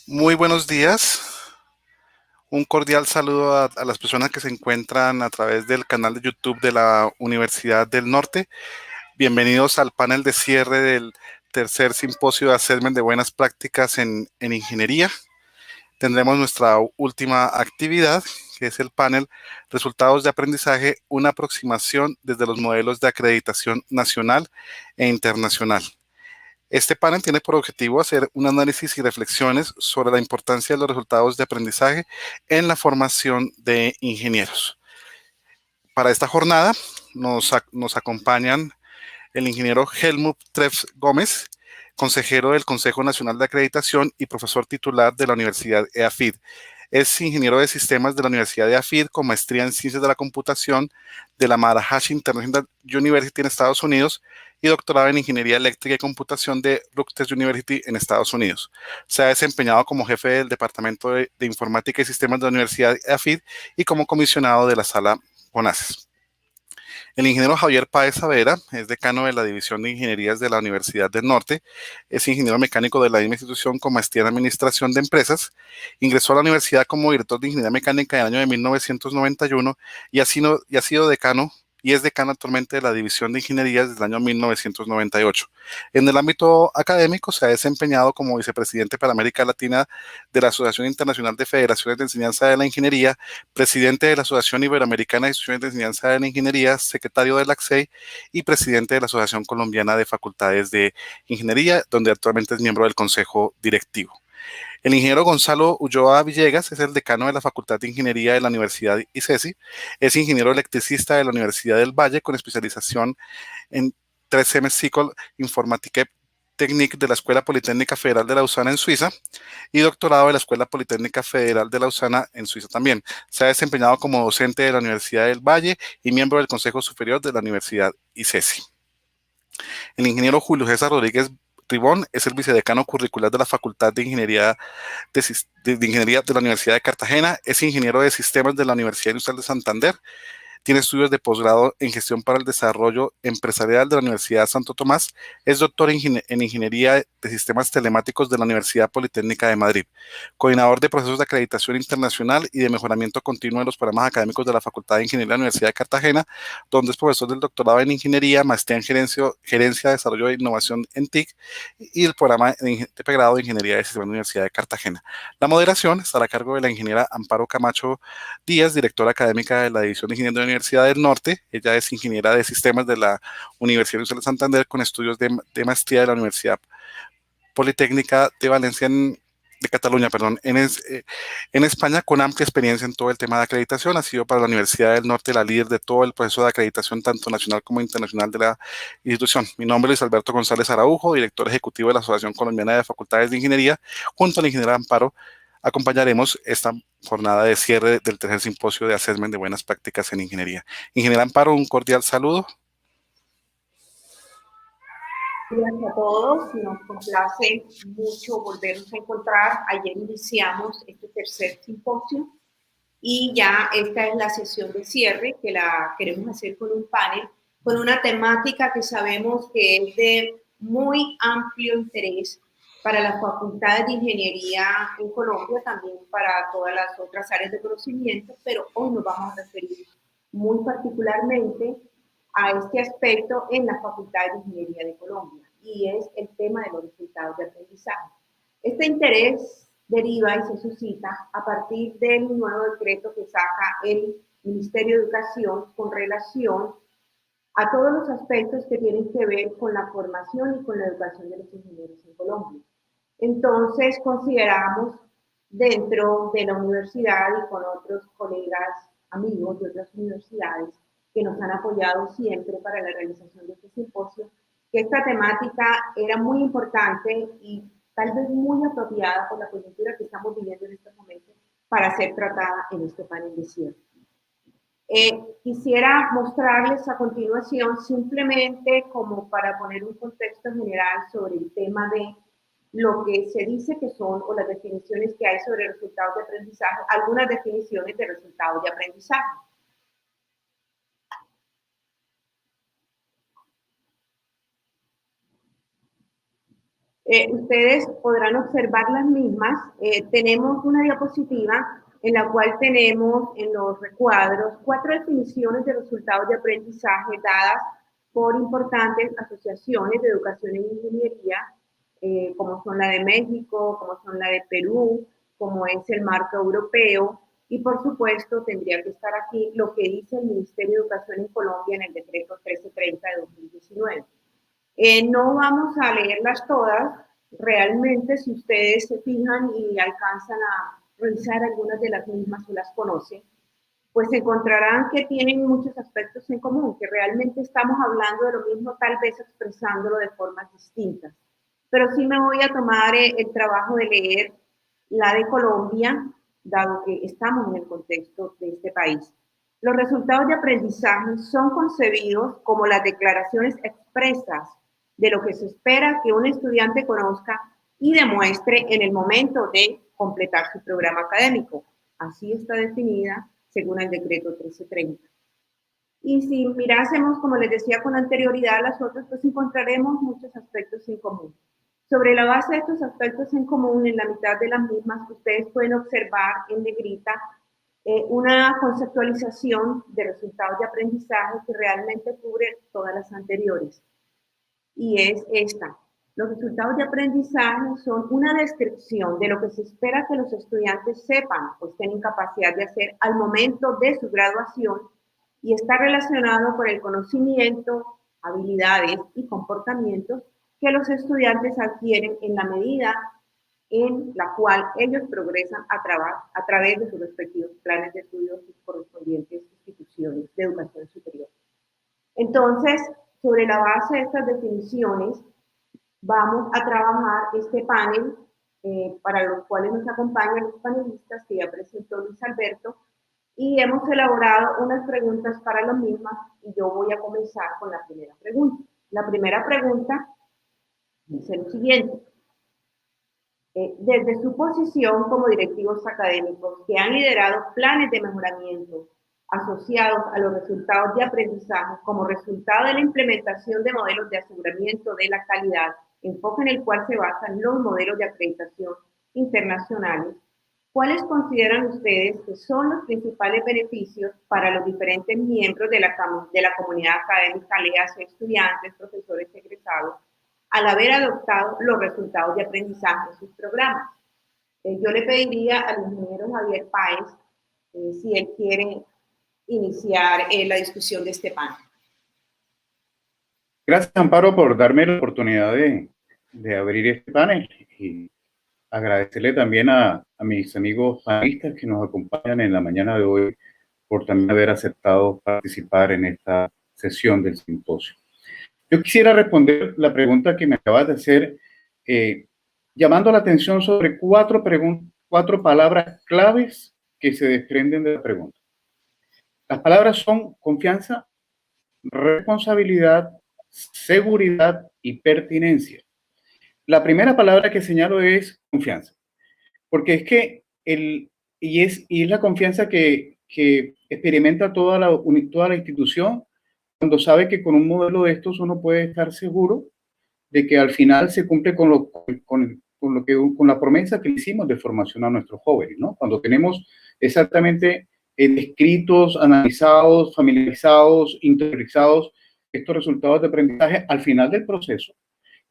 Muy buenos días. Un cordial saludo a las personas que se encuentran a través del canal de YouTube de la Universidad del Norte. Bienvenidos al panel de cierre del tercer simposio de Assessment de Buenas Prácticas en Ingeniería. Tendremos nuestra última actividad, que es el panel Resultados de Aprendizaje, una aproximación desde los modelos de acreditación nacional e internacional. Este panel tiene por objetivo hacer un análisis y reflexiones sobre la importancia de los resultados de aprendizaje en la formación de ingenieros. Para esta jornada nos acompañan el ingeniero Helmut Treff Gómez, consejero del Consejo Nacional de Acreditación y profesor titular de la Universidad EAFID. Es ingeniero de sistemas de la Universidad de EAFID con maestría en ciencias de la computación de la Malahashi International University en Estados Unidos y doctorado en ingeniería eléctrica y computación de Rutgers University en Estados Unidos. Se ha desempeñado como jefe del Departamento de Informática y Sistemas de la Universidad EAFID y como comisionado de la Sala CONACES. El ingeniero Javier Páez Savera es decano de la División de Ingenierías de la Universidad del Norte, es ingeniero mecánico de la misma institución con maestría en Administración de Empresas, ingresó a la universidad como director de Ingeniería Mecánica en el año de 1991 y ha sido decano y es decano actualmente de la División de Ingenierías desde el año 1998. En el ámbito académico se ha desempeñado como vicepresidente para América Latina de la Asociación Internacional de Federaciones de Enseñanza de la Ingeniería, presidente de la Asociación Iberoamericana de Instituciones de Enseñanza de la Ingeniería, secretario de la ACSEI y presidente de la Asociación Colombiana de Facultades de Ingeniería, donde actualmente es miembro del Consejo Directivo. El ingeniero Gonzalo Ulloa Villegas es el decano de la Facultad de Ingeniería de la Universidad ICESI, es ingeniero electricista de la Universidad del Valle con especialización en 3M Cycle Informatique Technique de la Escuela Politécnica Federal de Lausana en Suiza y doctorado de la Escuela Politécnica Federal de Lausana en Suiza también. Se ha desempeñado como docente de la Universidad del Valle y miembro del Consejo Superior de la Universidad ICESI. El ingeniero Julio César Rodríguez Ribón es el vicedecano curricular de la Facultad de Ingeniería de Ingeniería de la Universidad de Cartagena, es ingeniero de sistemas de la Universidad Industrial de Santander, tiene estudios de posgrado en gestión para el desarrollo empresarial de la Universidad Santo Tomás. Es doctor en ingeniería de sistemas telemáticos de la Universidad Politécnica de Madrid. Coordinador de procesos de acreditación internacional y de mejoramiento continuo de los programas académicos de la Facultad de Ingeniería de la Universidad de Cartagena, donde es profesor del doctorado en ingeniería, maestría en gerencia, desarrollo e innovación en TIC y el programa de pregrado de ingeniería de sistemas de la Universidad de Cartagena. La moderación estará a cargo de la ingeniera Amparo Camacho Díaz, directora académica de la División de Ingeniería de la Universidad del Norte. Ella es ingeniera de sistemas de la Universidad de Santander con estudios de maestría de la Universidad Politécnica de Valencia de Cataluña, perdón, en España, con amplia experiencia en todo el tema de acreditación. Ha sido para la Universidad del Norte la líder de todo el proceso de acreditación, tanto nacional como internacional de la institución. Mi nombre es Luis Alberto González Araujo, director ejecutivo de la Asociación Colombiana de Facultades de Ingeniería. Junto a la ingeniera Amparo, acompañaremos esta jornada de cierre del tercer simposio de Assessment de Buenas Prácticas en Ingeniería. Ingeniera Amparo, un cordial saludo. Gracias a todos, nos complace mucho volvernos a encontrar. Ayer iniciamos este tercer simposio y ya esta es la sesión de cierre que la queremos hacer con un panel, con una temática que sabemos que es de muy amplio interés para las facultades de ingeniería en Colombia, también para todas las otras áreas de conocimiento, pero hoy nos vamos a referir muy particularmente a este aspecto en la Facultad de Ingeniería de Colombia, y es el tema de los resultados de aprendizaje. Este interés deriva y se suscita a partir del nuevo decreto que saca el Ministerio de Educación con relación a todos los aspectos que tienen que ver con la formación y con la educación de los ingenieros en Colombia. Entonces, consideramos dentro de la universidad y con otros colegas, amigos de otras universidades que nos han apoyado siempre para la realización de este simposio, que esta temática era muy importante y tal vez muy apropiada por la coyuntura que estamos viviendo en este momento para ser tratada en este panel de cierre. Quisiera mostrarles a continuación, simplemente como para poner un contexto general sobre el tema de lo que se dice que son o las definiciones que hay sobre resultados de aprendizaje, algunas definiciones de resultados de aprendizaje. Ustedes podrán observar las mismas. Tenemos una diapositiva en la cual tenemos en los recuadros 4 definiciones de resultados de aprendizaje dadas por importantes asociaciones de educación en ingeniería, como son la de México, como son la de Perú, como es el marco europeo, y por supuesto tendría que estar aquí lo que dice el Ministerio de Educación en Colombia en el decreto 1330 de 2019. No vamos a leerlas todas, realmente si ustedes se fijan y alcanzan a revisar algunas de las mismas o las conocen, pues encontrarán que tienen muchos aspectos en común, que realmente estamos hablando de lo mismo, tal vez expresándolo de formas distintas. Pero sí me voy a tomar el trabajo de leer la de Colombia, dado que estamos en el contexto de este país. Los resultados de aprendizaje son concebidos como las declaraciones expresas de lo que se espera que un estudiante conozca y demuestre en el momento de completar su programa académico. Así está definida según el decreto 1330. Y si mirásemos, como les decía con anterioridad, las otras, pues encontraremos muchos aspectos en común. Sobre la base de estos aspectos en común, en la mitad de las mismas, ustedes pueden observar en negrita una conceptualización de resultados de aprendizaje que realmente cubre todas las anteriores. Y es esta. Los resultados de aprendizaje son una descripción de lo que se espera que los estudiantes sepan o estén en capacidad de hacer al momento de su graduación y está relacionado con el conocimiento, habilidades y comportamientos que los estudiantes adquieren en la medida en la cual ellos progresan a través de sus respectivos planes de estudio y correspondientes instituciones de educación superior. Entonces, sobre la base de estas definiciones, vamos a trabajar este panel para los cuales nos acompañan los panelistas que ya presentó Luis Alberto, y hemos elaborado unas preguntas para las mismas y yo voy a comenzar con la primera pregunta. La primera pregunta dice lo siguiente. Desde su posición como directivos académicos que han liderado planes de mejoramiento asociados a los resultados de aprendizaje como resultado de la implementación de modelos de aseguramiento de la calidad, enfoque en el cual se basan los modelos de acreditación internacionales, ¿cuáles consideran ustedes que son los principales beneficios para los diferentes miembros de la comunidad académica, léase estudiantes, profesores, egresados, al haber adoptado los resultados de aprendizaje en sus programas? Yo le pediría al ingeniero Javier Páez si él quiere iniciar la discusión de este panel. Gracias, Amparo, por darme la oportunidad de abrir este panel y agradecerle también a mis amigos panelistas que nos acompañan en la mañana de hoy por también haber aceptado participar en esta sesión del simposio. Yo quisiera responder la pregunta que me acabas de hacer, llamando la atención sobre cuatro palabras claves que se desprenden de la pregunta. Las palabras son confianza, responsabilidad, seguridad y pertinencia. La primera palabra que señalo es confianza, porque es que es la confianza que experimenta toda la institución cuando sabe que con un modelo de estos uno puede estar seguro de que al final se cumple con la promesa que hicimos de formación a nuestros jóvenes, ¿no? Cuando tenemos exactamente descritos, analizados, familiarizados, interiorizados estos resultados de aprendizaje al final del proceso,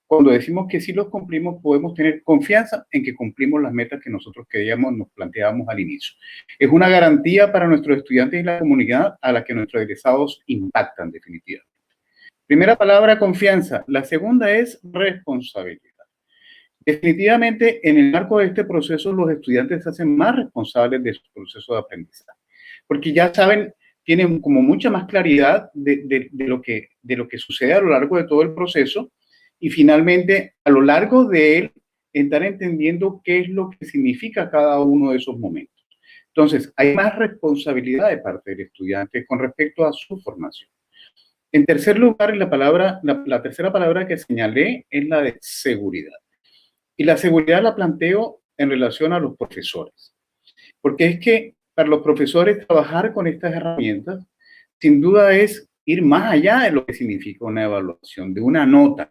cuando decimos que sí los cumplimos, podemos tener confianza en que cumplimos las metas que nosotros nos planteábamos al inicio. Es una garantía para nuestros estudiantes y la comunidad a la que nuestros egresados impactan definitivamente. Primera palabra, confianza. La segunda es responsabilidad. Definitivamente, en el marco de este proceso, los estudiantes se hacen más responsables de su proceso de aprendizaje, porque ya saben, tienen como mucha más claridad de lo que sucede a lo largo de todo el proceso, y finalmente, a lo largo de él, estar entendiendo qué es lo que significa cada uno de esos momentos. Entonces, hay más responsabilidad de parte del estudiante con respecto a su formación. En tercer lugar, la tercera palabra que señalé es la de seguridad. Y la seguridad la planteo en relación a los profesores. Porque es que para los profesores trabajar con estas herramientas, sin duda es ir más allá de lo que significa una evaluación, de una nota,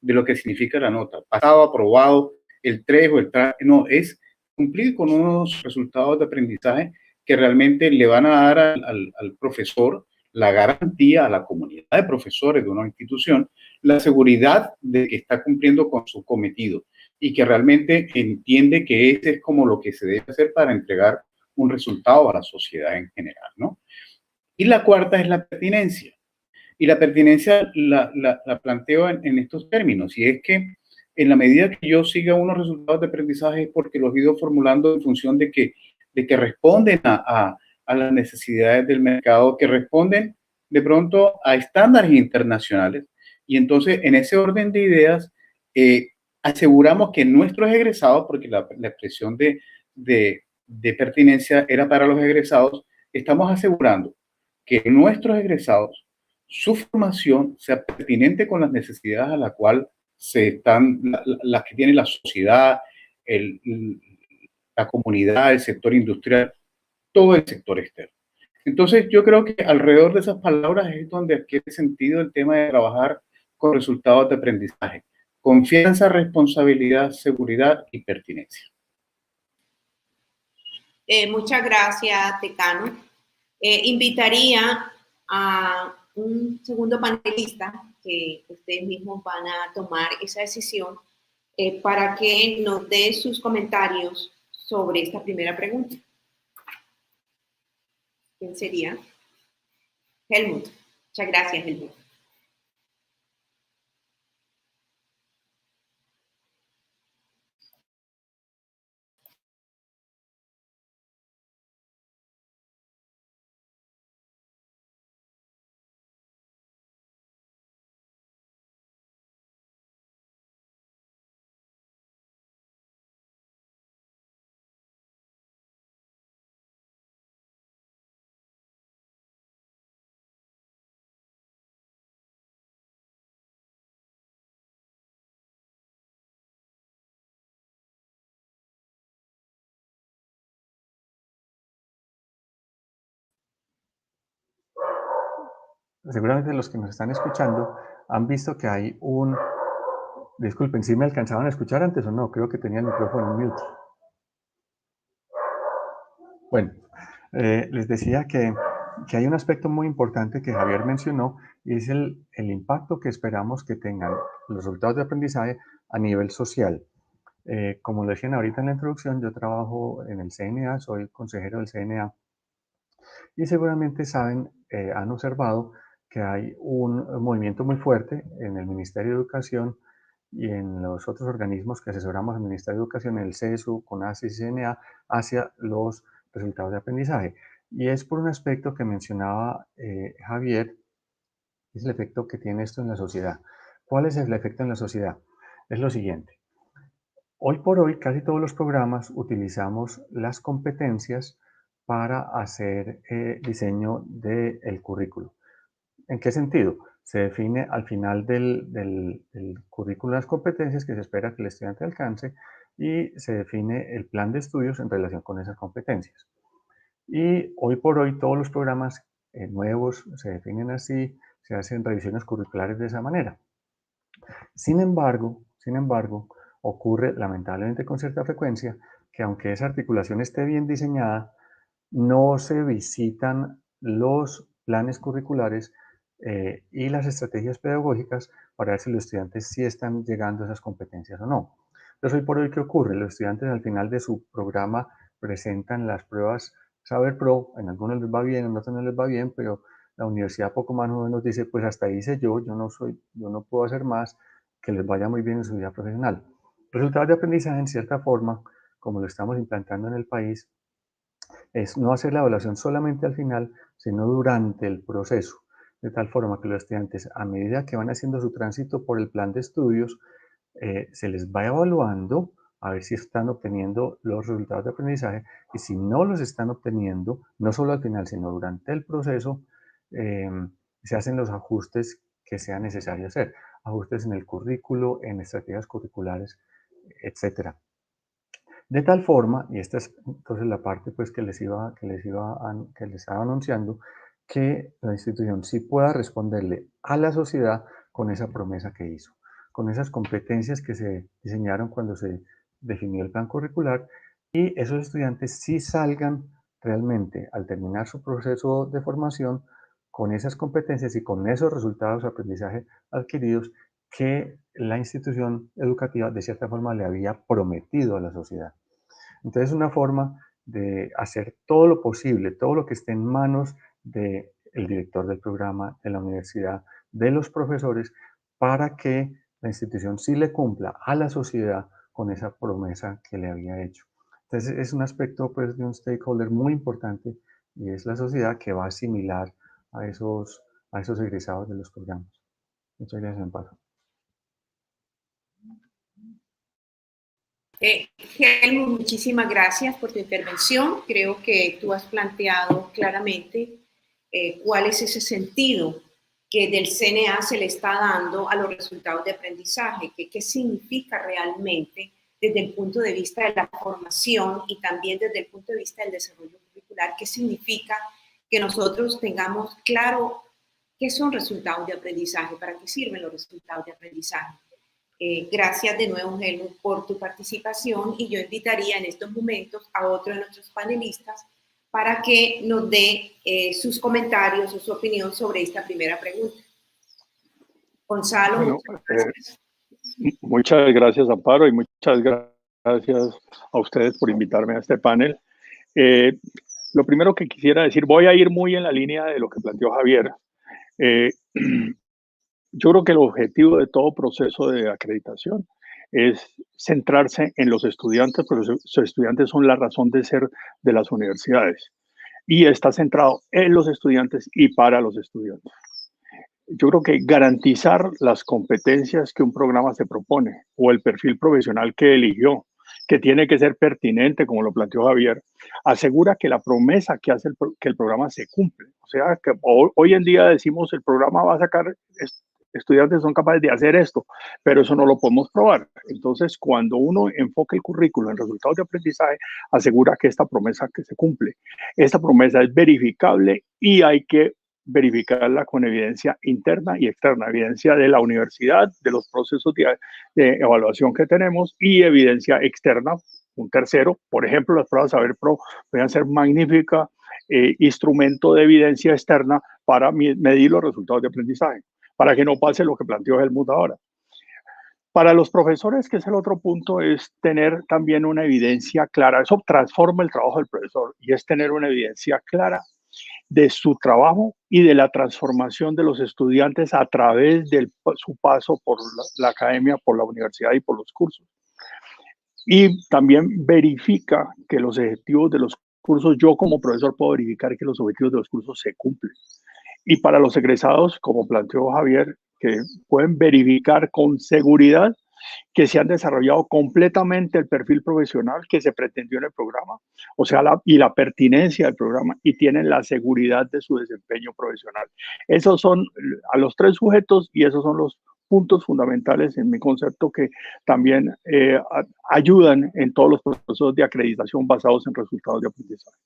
de lo que significa la nota. Pasado, aprobado, el 3 o el 3, no, es cumplir con unos resultados de aprendizaje que realmente le van a dar al profesor la garantía a la comunidad de profesores de una institución, la seguridad de que está cumpliendo con su cometido y que realmente entiende que ese es como lo que se debe hacer para entregar un resultado a la sociedad en general, ¿no? Y la cuarta es la pertinencia. Y la pertinencia la planteo en estos términos, y es que en la medida que yo siga unos resultados de aprendizaje es porque los he ido formulando en función de que responden a las necesidades del mercado, que responden de pronto a estándares internacionales. Y entonces, en ese orden de ideas, aseguramos que nuestros egresados, porque la expresión de pertinencia era para los egresados, estamos asegurando que nuestros egresados, su formación sea pertinente con las necesidades a las cuales las que tiene la sociedad, el, la comunidad, el sector industrial, todo el sector externo. Entonces, yo creo que alrededor de esas palabras es donde adquiere sentido el tema de trabajar con resultados de aprendizaje. Confianza, responsabilidad, seguridad y pertinencia. Muchas gracias, Tecano. Invitaría a un segundo panelista que ustedes mismos van a tomar esa decisión para que nos dé sus comentarios sobre esta primera pregunta. ¿Quién sería? Helmut. Muchas gracias, Helmut. Seguramente los que nos están escuchando han visto que hay un... Disculpen, ¿sí me alcanzaban a escuchar antes o no? Creo que tenía el micrófono en mute. Bueno, les decía que hay un aspecto muy importante que Javier mencionó y es el impacto que esperamos que tengan los resultados de aprendizaje a nivel social. Como lo decían ahorita en la introducción, yo trabajo en el CNA, soy consejero del CNA y seguramente saben, han observado que hay un movimiento muy fuerte en el Ministerio de Educación y en los otros organismos que asesoramos al Ministerio de Educación, el CESU, CONACYT y CNA, hacia los resultados de aprendizaje. Y es por un aspecto que mencionaba Javier, es el efecto que tiene esto en la sociedad. ¿Cuál es el efecto en la sociedad? Es lo siguiente. Hoy por hoy, casi todos los programas utilizamos las competencias para hacer diseño del currículo. ¿En qué sentido? Se define al final del currículo las competencias que se espera que el estudiante alcance y se define el plan de estudios en relación con esas competencias. Y hoy por hoy todos los programas nuevos se definen así, se hacen revisiones curriculares de esa manera. Sin embargo, ocurre lamentablemente con cierta frecuencia que aunque esa articulación esté bien diseñada, no se visitan los planes curriculares y las estrategias pedagógicas para ver si los estudiantes sí están llegando a esas competencias o no. Entonces, hoy por hoy, ¿qué ocurre? Los estudiantes al final de su programa presentan las pruebas Saber Pro, en algunos les va bien, en otros no les va bien, pero la universidad poco más o menos dice, pues hasta ahí hice yo no puedo hacer más, que les vaya muy bien en su vida profesional. Resultados de aprendizaje, en cierta forma, como lo estamos implantando en el país, es no hacer la evaluación solamente al final, sino durante el proceso, de tal forma que los estudiantes, a medida que van haciendo su tránsito por el plan de estudios, se les va evaluando a ver si están obteniendo los resultados de aprendizaje y si no los están obteniendo, no solo al final, sino durante el proceso, se hacen los ajustes que sea necesario hacer, ajustes en el currículo, en estrategias curriculares, etcétera. De tal forma, y esta es entonces la parte pues, que les estaba anunciando, que la institución sí pueda responderle a la sociedad con esa promesa que hizo. con esas competencias que se diseñaron cuando se definió el plan curricular, y esos estudiantes sí salgan realmente al terminar su proceso de formación con esas competencias y con esos resultados de aprendizaje adquiridos que la institución educativa de cierta forma le había prometido a la sociedad. Entonces, una forma de hacer todo lo posible, todo lo que esté en manos del director del programa, de la universidad, de los profesores, para que la institución sí le cumpla a la sociedad con esa promesa que le había hecho. Entonces, es un aspecto pues, de un stakeholder muy importante, y es la sociedad que va a asimilar a esos egresados de los programas. Muchas gracias, Amparo. Helmut, muchísimas gracias por tu intervención. Creo que tú has planteado claramente cuál es ese sentido que del CNA se le está dando a los resultados de aprendizaje, que qué significa realmente desde el punto de vista de la formación y también desde el punto de vista del desarrollo curricular, qué significa que nosotros tengamos claro qué son resultados de aprendizaje, para qué sirven los resultados de aprendizaje. Gracias de nuevo, Helmut, por tu participación, y yo invitaría en estos momentos a otro de nuestros panelistas para que nos dé sus comentarios o su opinión sobre esta primera pregunta. Gonzalo, bueno, muchas gracias. Muchas gracias, Amparo, y muchas gracias a ustedes por invitarme a este panel. Lo primero que quisiera decir, voy a ir muy en la línea de lo que planteó Javier. Yo creo que el objetivo de todo proceso de acreditación es centrarse en los estudiantes, porque los estudiantes son la razón de ser de las universidades, y está centrado en los estudiantes y para los estudiantes. Yo creo que garantizar las competencias que un programa se propone o el perfil profesional que eligió, que tiene que ser pertinente, como lo planteó Javier, asegura que la promesa que hace que el programa se cumple. O sea, que hoy en día decimos el programa va a sacar estudiantes son capaces de hacer esto, pero eso no lo podemos probar. Entonces, cuando uno enfoca el currículo en resultados de aprendizaje, asegura que esta promesa que se cumple. Esta promesa es verificable y hay que verificarla con evidencia interna y externa, evidencia de la universidad, de los procesos de evaluación que tenemos, y evidencia externa, un tercero. Por ejemplo, las pruebas Saber Pro pueden ser magnífica instrumento de evidencia externa para medir los resultados de aprendizaje, para que no pase lo que planteó Helmut ahora. Para los profesores, que es el otro punto, es tener también una evidencia clara. Eso transforma el trabajo del profesor, y es tener una evidencia clara de su trabajo y de la transformación de los estudiantes a través de su paso por la academia, por la universidad y por los cursos. Y también verifica que los objetivos de los cursos, yo como profesor puedo verificar que los objetivos de los cursos se cumplen. Y para los egresados, como planteó Javier, que pueden verificar con seguridad que se han desarrollado completamente el perfil profesional que se pretendió en el programa, o sea, la pertinencia del programa, y tienen la seguridad de su desempeño profesional. Esos son a los tres sujetos, y esos son los puntos fundamentales en mi concepto que también ayudan en todos los procesos de acreditación basados en resultados de aprendizaje.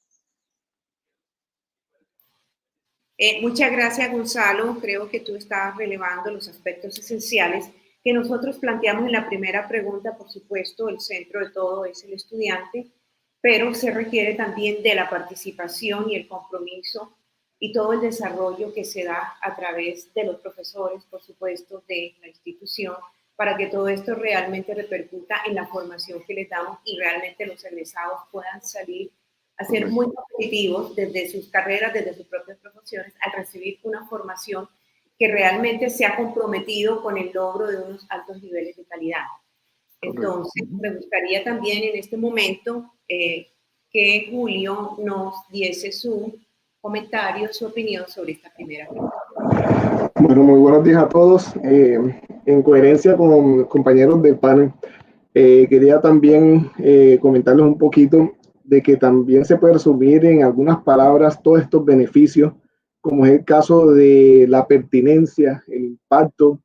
Muchas gracias, Gonzalo. Creo que tú estás relevando los aspectos esenciales que nosotros planteamos en la primera pregunta. Por supuesto, el centro de todo es el estudiante, pero se requiere también de la participación y el compromiso y todo el desarrollo que se da a través de los profesores, por supuesto, de la institución, para que todo esto realmente repercuta en la formación que les damos y realmente los egresados puedan salir a ser muy competitivos desde sus carreras, desde sus propias profesiones, al recibir una formación que realmente se ha comprometido con el logro de unos altos niveles de calidad. Entonces, me gustaría también en este momento que Julio nos diese su comentario, su opinión sobre esta primera pregunta. Bueno, muy buenos días a todos. En coherencia con compañeros del panel, quería también comentarles un poquito de que también se puede resumir en algunas palabras todos estos beneficios, como es el caso de la pertinencia, el impacto,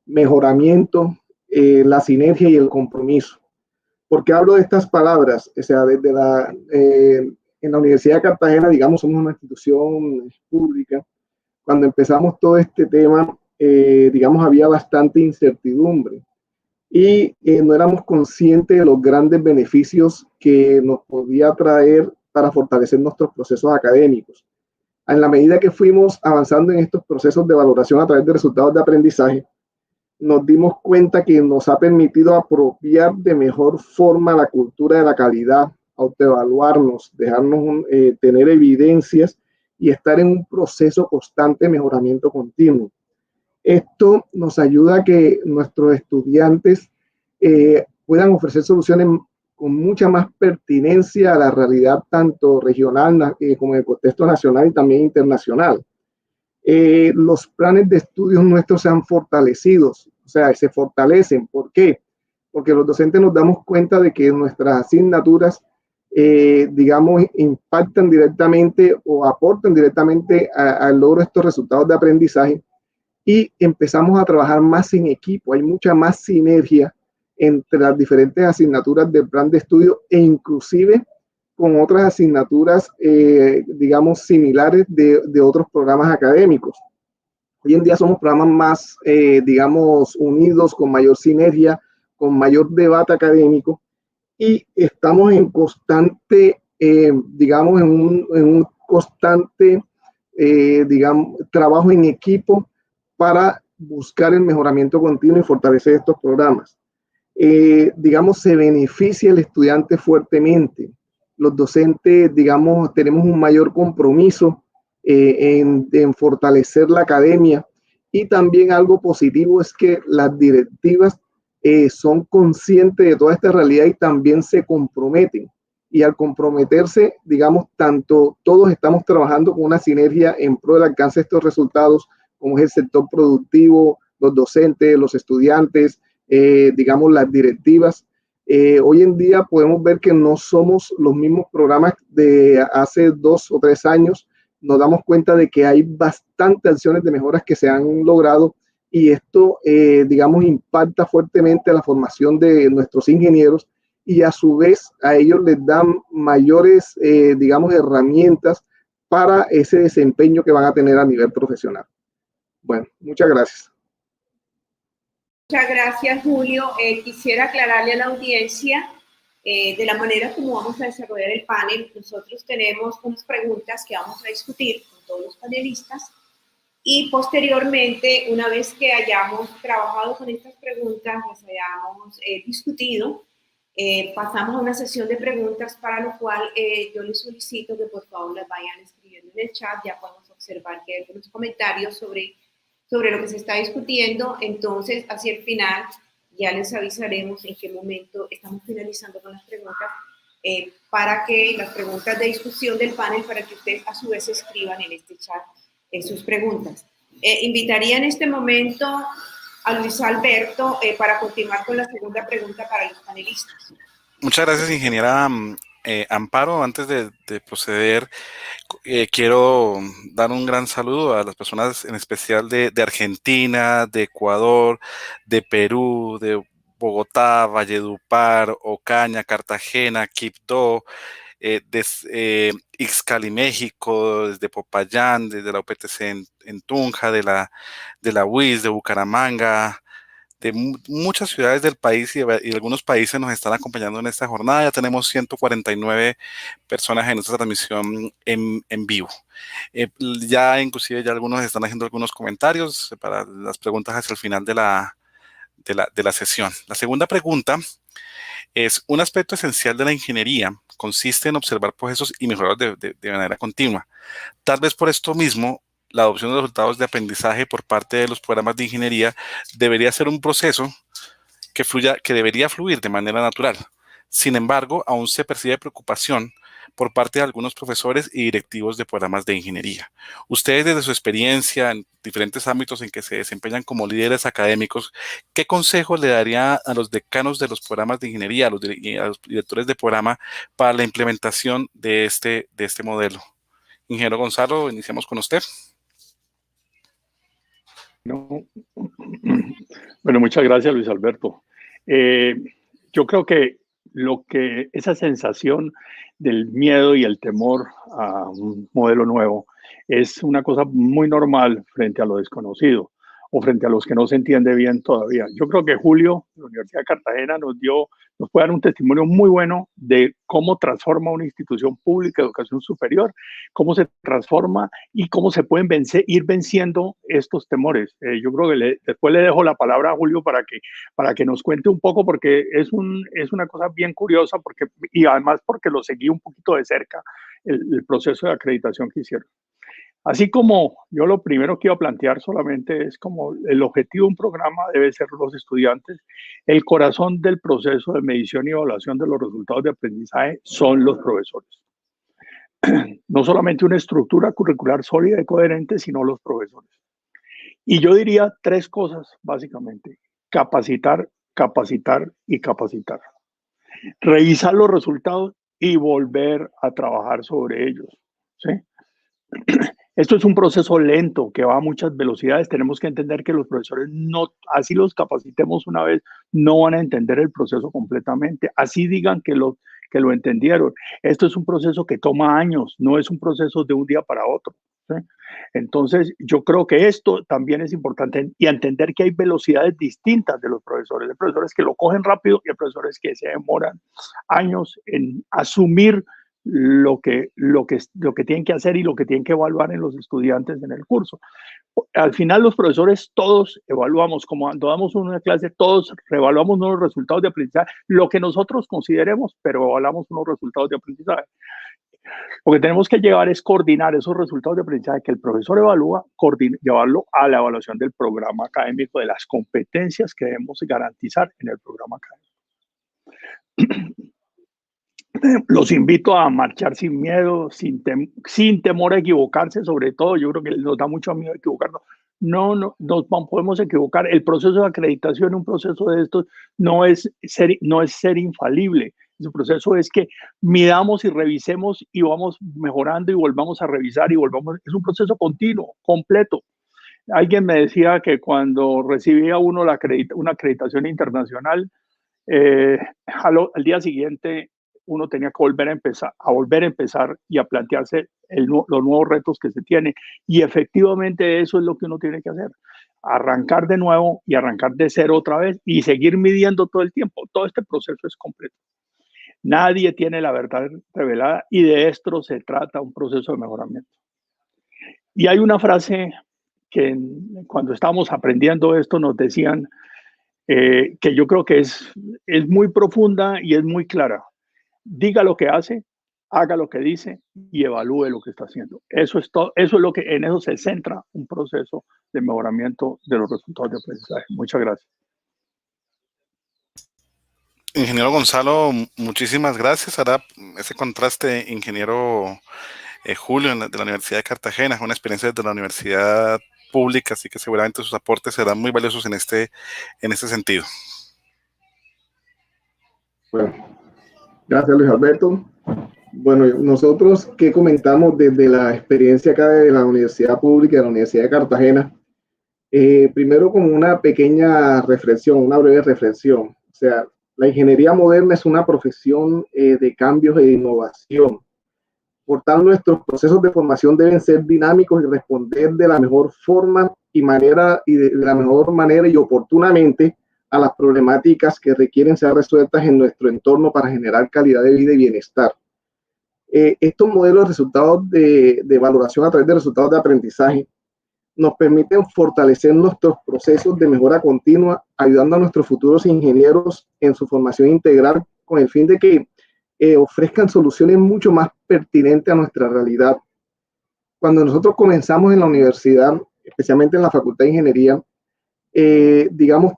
mejoramiento, la sinergia y el compromiso. ¿Por qué hablo de estas palabras? O sea, desde en la Universidad de Cartagena, digamos, somos una institución pública. Cuando empezamos todo este tema, digamos, había bastante incertidumbre y no éramos conscientes de los grandes beneficios que nos podía traer para fortalecer nuestros procesos académicos. En la medida que fuimos avanzando en estos procesos de valoración a través de resultados de aprendizaje, nos dimos cuenta que nos ha permitido apropiar de mejor forma la cultura de la calidad, autoevaluarnos, dejarnos tener evidencias y estar en un proceso constante de mejoramiento continuo. Esto nos ayuda a que nuestros estudiantes puedan ofrecer soluciones con mucha más pertinencia a la realidad tanto regional como en el contexto nacional y también internacional. Los planes de estudios nuestros se han fortalecido, o sea, se fortalecen. ¿Por qué? Porque los docentes nos damos cuenta de que nuestras asignaturas, digamos, impactan directamente o aportan directamente al logro de estos resultados de aprendizaje y empezamos a trabajar más en equipo. Hay mucha más sinergia entre las diferentes asignaturas del plan de estudio e inclusive con otras asignaturas, digamos, similares de otros programas académicos. Hoy en día somos programas más, digamos, unidos, con mayor sinergia, con mayor debate académico y estamos en constante, digamos, en un constante, digamos, trabajo en equipo para buscar el mejoramiento continuo y fortalecer estos programas. Digamos, se beneficia el estudiante fuertemente. Los docentes, digamos, tenemos un mayor compromiso en fortalecer la academia y también algo positivo es que las directivas son conscientes de toda esta realidad y también se comprometen. Y al comprometerse, digamos, tanto todos estamos trabajando con una sinergia en pro del alcance de estos resultados, como es el sector productivo, los docentes, los estudiantes, digamos, las directivas. Hoy en día podemos ver que no somos los mismos programas de hace 2 o 3 años. Nos damos cuenta de que hay bastantes acciones de mejoras que se han logrado y esto, digamos, impacta fuertemente a la formación de nuestros ingenieros y a su vez a ellos les dan mayores, digamos, herramientas para ese desempeño que van a tener a nivel profesional. Bueno, muchas gracias. Muchas gracias, Julio. Quisiera aclararle a la audiencia de la manera como vamos a desarrollar el panel. Nosotros tenemos unas preguntas que vamos a discutir con todos los panelistas y posteriormente, una vez que hayamos trabajado con estas preguntas, las hayamos discutido, pasamos a una sesión de preguntas para lo cual yo les solicito que por favor las vayan escribiendo en el chat. Ya podemos observar que hay algunos comentarios sobre lo que se está discutiendo. Entonces, hacia el final ya les avisaremos en qué momento estamos finalizando con las preguntas para que las preguntas de discusión del panel, para que ustedes a su vez escriban en este chat sus preguntas. Invitaría en este momento a Luis Alberto para continuar con la segunda pregunta para los panelistas. Muchas gracias, ingeniera Amparo. Antes de proceder, quiero dar un gran saludo a las personas en especial de Argentina, de Ecuador, de Perú, de Bogotá, Valledupar, Ocaña, Cartagena, Quibdó, desde Ixcali, México, desde Popayán, desde la UPTC en Tunja, de la UIS, de Bucaramanga, de muchas ciudades del país y algunos países nos están acompañando en esta jornada. Ya tenemos 149 personas en esta transmisión en vivo. Ya inclusive ya algunos están haciendo algunos comentarios para las preguntas hacia el final de la sesión. La segunda pregunta es: un aspecto esencial de la ingeniería consiste en observar procesos y mejorarlos de manera continua. Tal vez por esto mismo, la adopción de resultados de aprendizaje por parte de los programas de ingeniería debería ser un proceso que debería fluir de manera natural. Sin embargo, aún se percibe preocupación por parte de algunos profesores y directivos de programas de ingeniería. Ustedes, desde su experiencia en diferentes ámbitos en que se desempeñan como líderes académicos, ¿qué consejo le daría a los decanos de los programas de ingeniería, a los directores de programa para la implementación de este modelo? Ingeniero Gonzalo, iniciamos con usted. No. Bueno, muchas gracias, Luis Alberto. Yo creo que esa sensación del miedo y el temor a un modelo nuevo es una cosa muy normal frente a lo desconocido. o frente a los que no se entiende bien todavía. Yo creo que Julio, de la Universidad de Cartagena, nos puede dar un testimonio muy bueno de cómo transforma una institución pública de educación superior, cómo se transforma y cómo se pueden ir venciendo estos temores. Yo creo que después le dejo la palabra a Julio para que nos cuente un poco, porque es una cosa bien curiosa, y además porque lo seguí un poquito de cerca, el proceso de acreditación que hicieron. Así como yo lo primero que iba a plantear solamente es como el objetivo de un programa debe ser los estudiantes, el corazón del proceso de medición y evaluación de los resultados de aprendizaje son los profesores. No solamente una estructura curricular sólida y coherente, sino los profesores. Y yo diría 3 cosas básicamente: capacitar, capacitar y capacitar. Revisar los resultados y volver a trabajar sobre ellos, ¿sí? Esto es un proceso lento que va a muchas velocidades. Tenemos que entender que los profesores, no, así los capacitemos una vez, no van a entender el proceso completamente. Así digan que lo entendieron. Esto es un proceso que toma años, no es un proceso de un día para otro, ¿sí? Entonces, yo creo que esto también es importante, y entender que hay velocidades distintas de los profesores. Hay profesores que lo cogen rápido y hay profesores que se demoran años en asumir lo que tienen que hacer y lo que tienen que evaluar en los estudiantes en el curso. Al final los profesores todos evaluamos, como cuando damos una clase, todos reevaluamos unos resultados de aprendizaje, lo que nosotros consideremos, pero evaluamos unos resultados de aprendizaje. Lo que tenemos que llevar es coordinar esos resultados de aprendizaje que el profesor evalúa, llevarlo a la evaluación del programa académico, de las competencias que debemos garantizar en el programa académico. Los invito a marchar sin miedo, sin temor a equivocarse, sobre todo. Yo creo que nos da mucho miedo equivocarnos. No nos podemos equivocar. El proceso de acreditación, un proceso de estos, no es ser infalible. El proceso es que midamos y revisemos y vamos mejorando y volvamos a revisar y volvamos. Es un proceso continuo, completo. Alguien me decía que cuando recibía uno una acreditación internacional, al día siguiente uno tenía que volver a empezar y a plantearse los nuevos retos que se tiene. Y efectivamente eso es lo que uno tiene que hacer. Arrancar de nuevo y arrancar de cero otra vez y seguir midiendo todo el tiempo. Todo este proceso es completo. Nadie tiene la verdad revelada y de esto se trata un proceso de mejoramiento. Y hay una frase que cuando estábamos aprendiendo esto nos decían, que yo creo que es muy profunda y es muy clara. Diga lo que hace, haga lo que dice y evalúe lo que está haciendo. Eso es todo. Eso es lo que en eso se centra un proceso de mejoramiento de los resultados de aprendizaje. Muchas gracias. Ingeniero Gonzalo, muchísimas gracias. Ahora ese contraste, ingeniero Julio, de la Universidad de Cartagena, es una experiencia de la universidad pública, así que seguramente sus aportes serán muy valiosos en este sentido. Bueno, gracias Luis Alberto. Bueno, nosotros que comentamos desde la experiencia acá de la Universidad Pública, de la Universidad de Cartagena, primero como una pequeña reflexión, una breve reflexión. O sea, la ingeniería moderna es una profesión de cambios e innovación. Por tanto, nuestros procesos de formación deben ser dinámicos y responder de la mejor forma y de la mejor manera y oportunamente a las problemáticas que requieren ser resueltas en nuestro entorno para generar calidad de vida y bienestar. Estos modelos de resultados de valoración a través de resultados de aprendizaje nos permiten fortalecer nuestros procesos de mejora continua, ayudando a nuestros futuros ingenieros en su formación integral con el fin de que ofrezcan soluciones mucho más pertinentes a nuestra realidad. Cuando nosotros comenzamos en la universidad, especialmente en la Facultad de Ingeniería, digamos,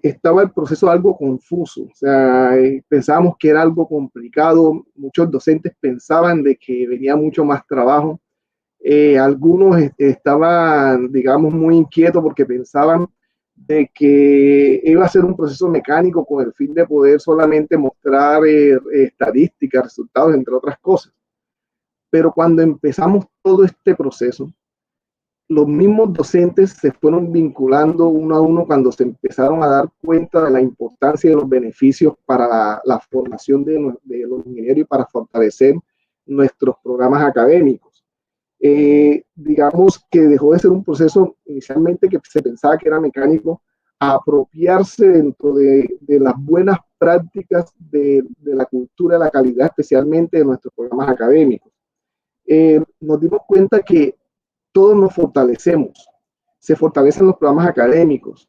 estaba el proceso algo confuso. O sea, pensábamos que era algo complicado. Muchos docentes pensaban de que venía mucho más trabajo. Algunos estaban, digamos, muy inquietos porque pensaban de que iba a ser un proceso mecánico con el fin de poder solamente mostrar estadísticas, resultados, entre otras cosas. Pero cuando empezamos todo este proceso, los mismos docentes se fueron vinculando uno a uno cuando se empezaron a dar cuenta de la importancia de los beneficios para la formación de los ingenieros y para fortalecer nuestros programas académicos. digamos que dejó de ser un proceso inicialmente que se pensaba que era mecánico, a apropiarse dentro de las buenas prácticas de la cultura de la calidad, especialmente de nuestros programas académicos. Nos dimos cuenta que todos nos fortalecemos, se fortalecen los programas académicos,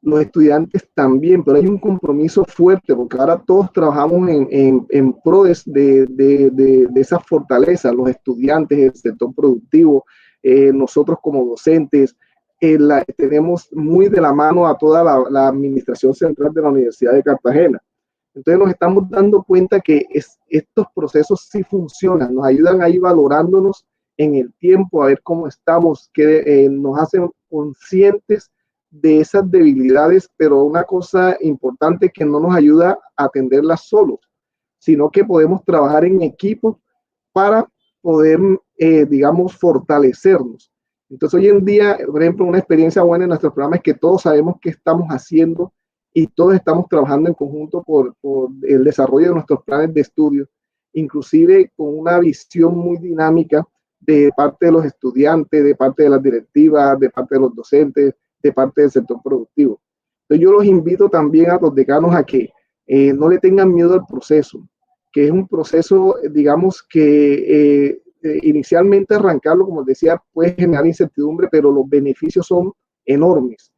los estudiantes también, pero hay un compromiso fuerte porque ahora todos trabajamos en pro de esa fortaleza, los estudiantes, el sector productivo, nosotros como docentes, tenemos muy de la mano a toda la administración central de la Universidad de Cartagena. Entonces nos estamos dando cuenta que estos procesos sí funcionan, nos ayudan a ir valorándonos en el tiempo, a ver cómo estamos, que nos hacen conscientes de esas debilidades, pero una cosa importante que no nos ayuda a atenderlas solos, sino que podemos trabajar en equipo para poder, digamos, fortalecernos. Entonces hoy en día, por ejemplo, una experiencia buena en nuestro programa es que todos sabemos qué estamos haciendo y todos estamos trabajando en conjunto por el desarrollo de nuestros planes de estudio, inclusive con una visión muy dinámica de parte de los estudiantes, de parte de las directivas, de parte de los docentes, de parte del sector productivo. Entonces yo los invito también a los decanos a que no le tengan miedo al proceso, que es un proceso, digamos, que inicialmente arrancarlo, como decía, puede generar incertidumbre, pero los beneficios son enormes.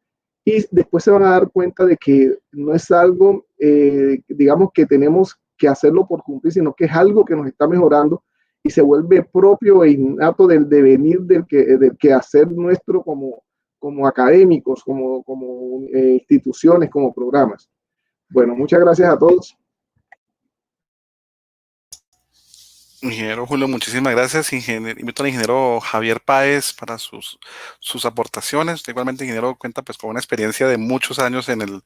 Y después se van a dar cuenta de que no es algo, digamos, que tenemos que hacerlo por cumplir, sino que es algo que nos está mejorando y se vuelve propio e innato del devenir del quehacer nuestro como académicos, como instituciones, como programas. Bueno, muchas gracias a todos. Ingeniero Julio, muchísimas gracias. Invito al ingeniero Javier Páez para sus aportaciones. Igualmente, ingeniero cuenta pues con una experiencia de muchos años en el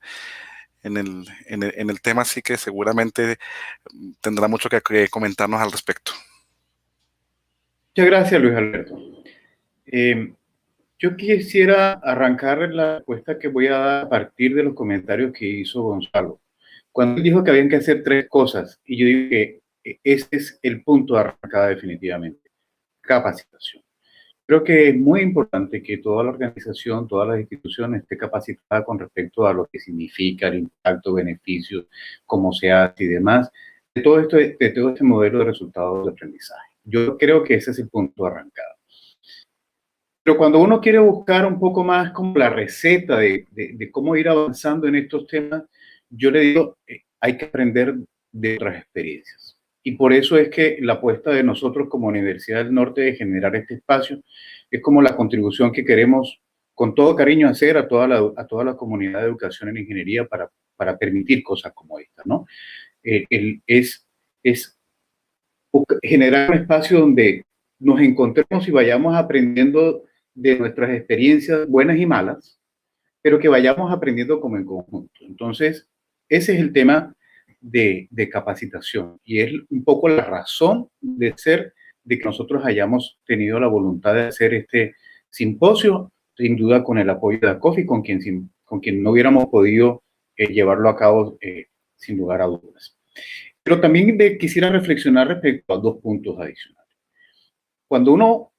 tema, así que seguramente tendrá mucho que comentarnos al respecto. Muchas gracias, Luis Alberto. Yo quisiera arrancar la respuesta que voy a dar a partir de los comentarios que hizo Gonzalo. Cuando él dijo que habían que hacer 3 cosas, y yo digo que ese es el punto de arrancada definitivamente: capacitación. Creo que es muy importante que toda la organización, todas las instituciones esté capacitada con respecto a lo que significa el impacto, beneficios, cómo se hace y demás, de todo este modelo de resultados de aprendizaje. Yo creo que ese es el punto de arrancada. Pero cuando uno quiere buscar un poco más como la receta de cómo ir avanzando en estos temas, yo le digo, hay que aprender de otras experiencias. Y por eso es que la apuesta de nosotros como Universidad del Norte de generar este espacio es como la contribución que queremos con todo cariño hacer a toda la comunidad de educación en ingeniería para permitir cosas como esta, ¿no? Es generar un espacio donde nos encontremos y vayamos aprendiendo de nuestras experiencias buenas y malas, pero que vayamos aprendiendo como en conjunto. Entonces, ese es el tema de capacitación y es un poco la razón de ser de que nosotros hayamos tenido la voluntad de hacer este simposio, sin duda con el apoyo de ACOFI, con quien no hubiéramos podido llevarlo a cabo sin lugar a dudas. Pero también quisiera reflexionar respecto a 2 puntos adicionales. Cuando uno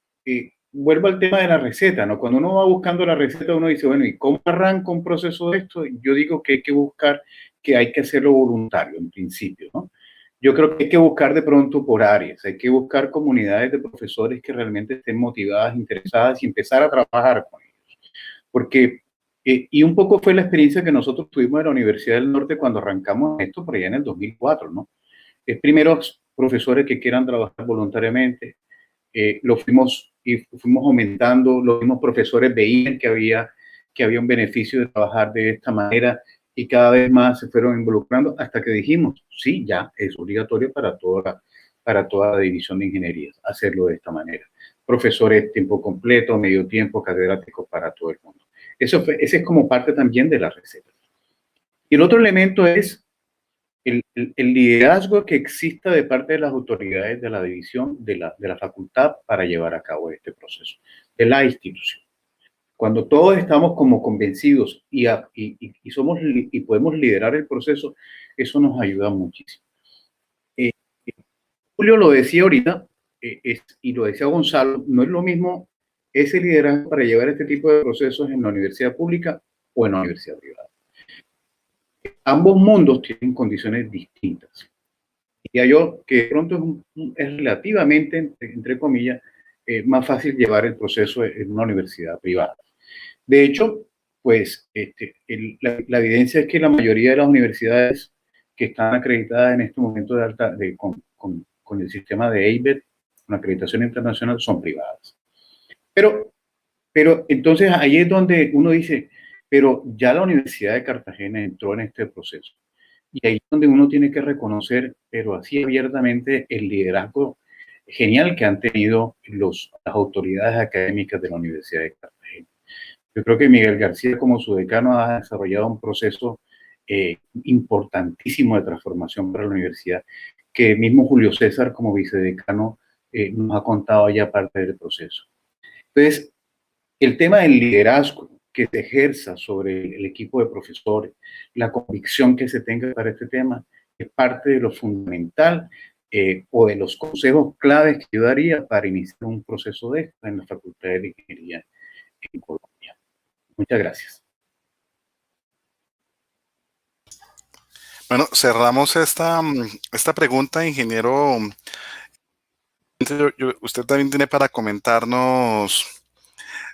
vuelvo al tema de la receta, ¿no? Cuando uno va buscando la receta, uno dice, bueno, ¿y cómo arranca un proceso de esto? Yo digo que hay que buscar, que hay que hacerlo voluntario en principio, ¿no? Yo creo que hay que buscar de pronto por áreas, hay que buscar comunidades de profesores que realmente estén motivadas, interesadas y empezar a trabajar con ellos. Porque, y un poco fue la experiencia que nosotros tuvimos en la Universidad del Norte cuando arrancamos esto por allá en el 2004, ¿no? Es primero profesores que quieran trabajar voluntariamente, lo fuimos aumentando, los mismos profesores veían que había un beneficio de trabajar de esta manera y cada vez más se fueron involucrando hasta que dijimos, sí, ya es obligatorio para toda la división de ingenierías hacerlo de esta manera. Profesores tiempo completo, medio tiempo, catedráticos para todo el mundo. Ese es como parte también de la receta. Y el otro elemento es el liderazgo que exista de parte de las autoridades de la división de la facultad para llevar a cabo este proceso, de la institución. Cuando todos estamos como convencidos y podemos liderar el proceso, eso nos ayuda muchísimo. Julio lo decía ahorita, y lo decía Gonzalo, no es lo mismo ese liderazgo para llevar este tipo de procesos en la universidad pública o en la universidad privada. Ambos mundos tienen condiciones distintas. Diría yo que de pronto es relativamente, entre comillas, más fácil llevar el proceso en una universidad privada. De hecho, pues la evidencia es que la mayoría de las universidades que están acreditadas en este momento con el sistema de AIBET, una acreditación internacional, son privadas. Pero entonces ahí es donde uno dice, pero ya la Universidad de Cartagena entró en este proceso. Y ahí es donde uno tiene que reconocer, pero así abiertamente, el liderazgo genial que han tenido las autoridades académicas de la Universidad de Cartagena. Yo creo que Miguel García, como su decano, ha desarrollado un proceso importantísimo de transformación para la universidad, que mismo Julio César, como vicedecano, nos ha contado ya parte del proceso. Entonces, el tema del liderazgo que se ejerza sobre el equipo de profesores, la convicción que se tenga para este tema, es parte de lo fundamental o de los consejos claves que yo daría para iniciar un proceso de esto en la Facultad de Ingeniería en Colombia. Muchas gracias. Bueno, cerramos esta pregunta, ingeniero. Usted también tiene para comentarnos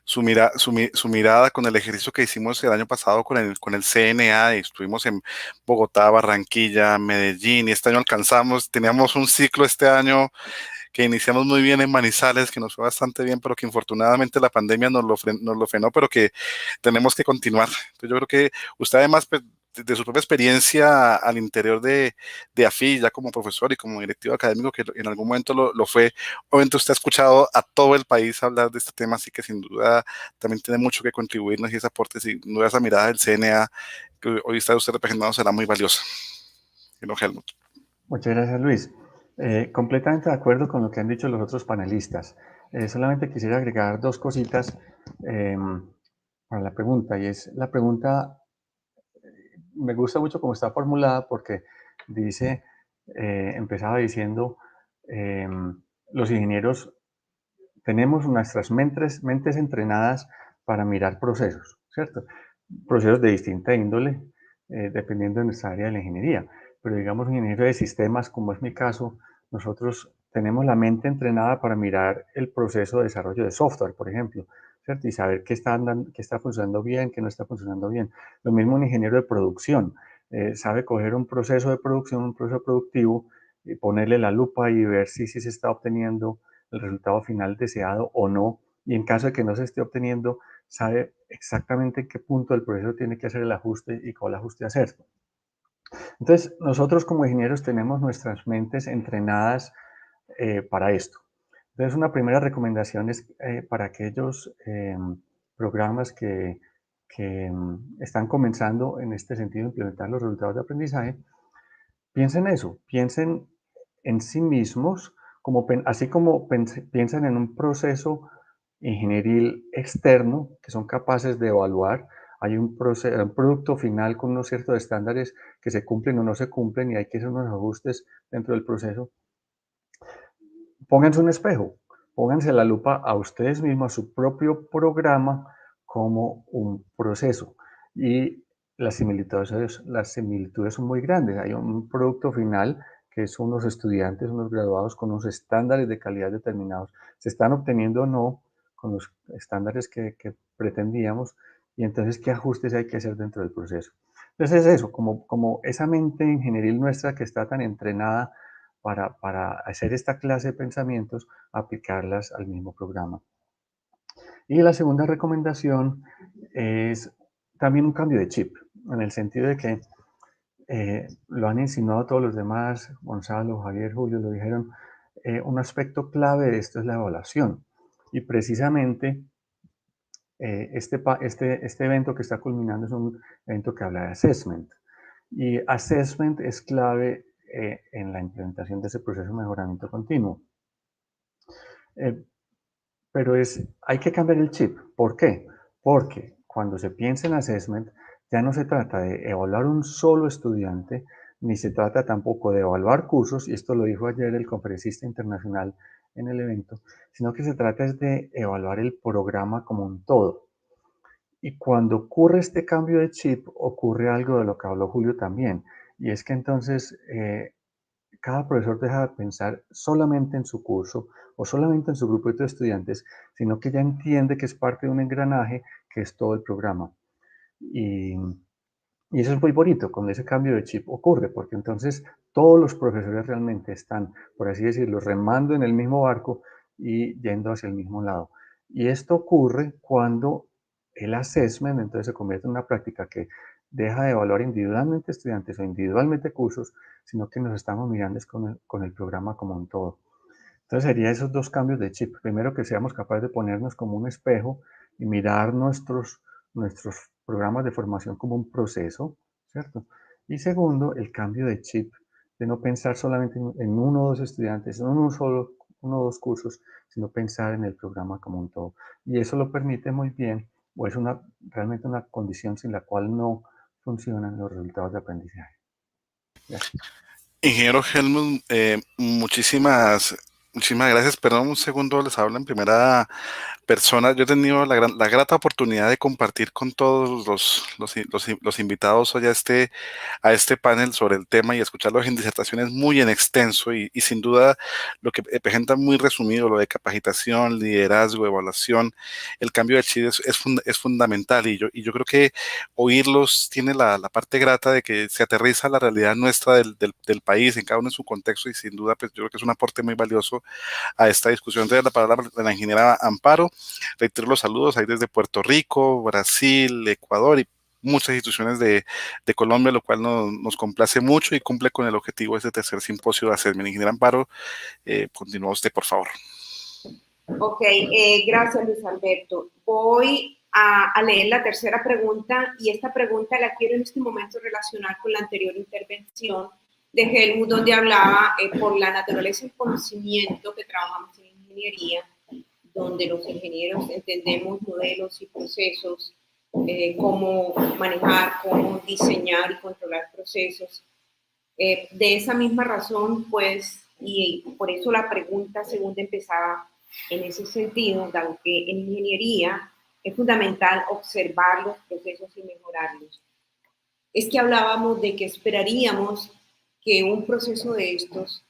su mirada con el ejercicio que hicimos el año pasado con el CNA. Estuvimos en Bogotá, Barranquilla, Medellín, y este año teníamos un ciclo este año que iniciamos muy bien en Manizales, que nos fue bastante bien, pero que infortunadamente la pandemia nos lo frenó, pero que tenemos que continuar. Entonces yo creo que usted además, pues, de su propia experiencia al interior de AFI, ya como profesor y como directivo académico, que en algún momento lo fue, obviamente usted ha escuchado a todo el país hablar de este tema, así que sin duda también tiene mucho que contribuirnos, y ese aporte, sin duda, esa mirada del CNA que hoy está usted representando será muy valiosa. Helmut. Muchas gracias, Luis. Completamente de acuerdo con lo que han dicho los otros panelistas. Solamente quisiera agregar dos cositas para la pregunta, y es la pregunta, me gusta mucho cómo está formulada porque dice, empezaba diciendo, los ingenieros tenemos nuestras mentes entrenadas para mirar procesos, ¿cierto? Procesos de distinta índole, dependiendo de nuestra área de la ingeniería. Pero digamos, un ingeniero de sistemas, como es mi caso, nosotros tenemos la mente entrenada para mirar el proceso de desarrollo de software, por ejemplo, ¿cierto? Y saber qué está funcionando bien, qué no está funcionando bien. Lo mismo un ingeniero de producción, sabe coger un proceso de producción, un proceso productivo, y ponerle la lupa y ver si se está obteniendo el resultado final deseado o no. Y en caso de que no se esté obteniendo, sabe exactamente en qué punto del proceso tiene que hacer el ajuste y cuál ajuste hacer. Entonces, nosotros como ingenieros tenemos nuestras mentes entrenadas para esto. Entonces, una primera recomendación es para aquellos programas que están comenzando en este sentido a implementar los resultados de aprendizaje, piensen eso, piensen en sí mismos, así como piensan en un proceso ingenieril externo que son capaces de evaluar. Hay un producto final con unos ciertos estándares que se cumplen o no se cumplen y hay que hacer unos ajustes dentro del proceso. Pónganse un espejo, pónganse la lupa a ustedes mismos, a su propio programa como un proceso. Y las similitudes son muy grandes. Hay un producto final que son unos estudiantes, unos graduados con unos estándares de calidad determinados. Se están obteniendo o no con los estándares que pretendíamos, y entonces qué ajustes hay que hacer dentro del proceso. Entonces es eso, como esa mente ingenieril nuestra que está tan entrenada para hacer esta clase de pensamientos, aplicarlas al mismo programa. Y la segunda recomendación es también un cambio de chip, en el sentido de que lo han insinuado todos los demás, Gonzalo, Javier, Julio lo dijeron, un aspecto clave de esto es la evaluación. Y precisamente este evento que está culminando es un evento que habla de assessment. Y assessment es clave en la implementación de ese proceso de mejoramiento continuo. Pero hay que cambiar el chip. ¿Por qué? Porque cuando se piensa en assessment, ya no se trata de evaluar un solo estudiante, ni se trata tampoco de evaluar cursos, y esto lo dijo ayer el conferencista internacional en el evento, sino que se trata es de evaluar el programa como un todo. Y cuando ocurre este cambio de chip, ocurre algo de lo que habló Julio también, y es que entonces cada profesor deja de pensar solamente en su curso o solamente en su grupo de estudiantes, sino que ya entiende que es parte de un engranaje que es todo el programa. Y, y eso es muy bonito cuando ese cambio de chip ocurre, porque entonces todos los profesores realmente están, por así decirlo, remando en el mismo barco y yendo hacia el mismo lado. Y esto ocurre cuando el assessment entonces se convierte en una práctica que deja de evaluar individualmente estudiantes o individualmente cursos, sino que nos estamos mirando con el programa como un todo. Entonces sería esos dos cambios de chip. Primero, que seamos capaces de ponernos como un espejo y mirar nuestros programas de formación como un proceso, ¿cierto? Y segundo, el cambio de chip, de no pensar solamente en uno o dos estudiantes, en uno o dos cursos, sino pensar en el programa como un todo. Y eso lo permite muy bien, o es realmente una condición sin la cual no funcionan los resultados de aprendizaje. Gracias. Ingeniero Helmut, muchísimas gracias. Perdón un segundo, les hablo en primera persona. Yo he tenido la grata oportunidad de compartir con todos los invitados hoy a este panel sobre el tema y escucharlos en disertaciones muy en extenso y sin duda lo que presenta muy resumido, lo de capacitación, liderazgo, evaluación, el cambio de chip es fundamental y yo creo que oírlos tiene la parte grata de que se aterriza la realidad nuestra del país, en cada uno en su contexto y sin duda pues yo creo que es un aporte muy valioso a esta discusión. Entonces la palabra de la ingeniera Amparo. Reitero los saludos ahí desde Puerto Rico, Brasil, Ecuador y muchas instituciones de Colombia, lo cual nos complace mucho y cumple con el objetivo de este tercer simposio de Assessment. Ingeniera Amparo, continúa usted, por favor. Ok, gracias Luis Alberto. Voy a leer la tercera pregunta y esta pregunta la quiero en este momento relacionar con la anterior intervención de Helmut, donde hablaba por la naturaleza del conocimiento que trabajamos en ingeniería, donde los ingenieros entendemos modelos y procesos, cómo manejar, cómo diseñar y controlar procesos. De esa misma razón, pues, y por eso la pregunta segunda empezaba en ese sentido, dado que en ingeniería es fundamental observar los procesos y mejorarlos. Es que hablábamos de que esperaríamos que un proceso de estos,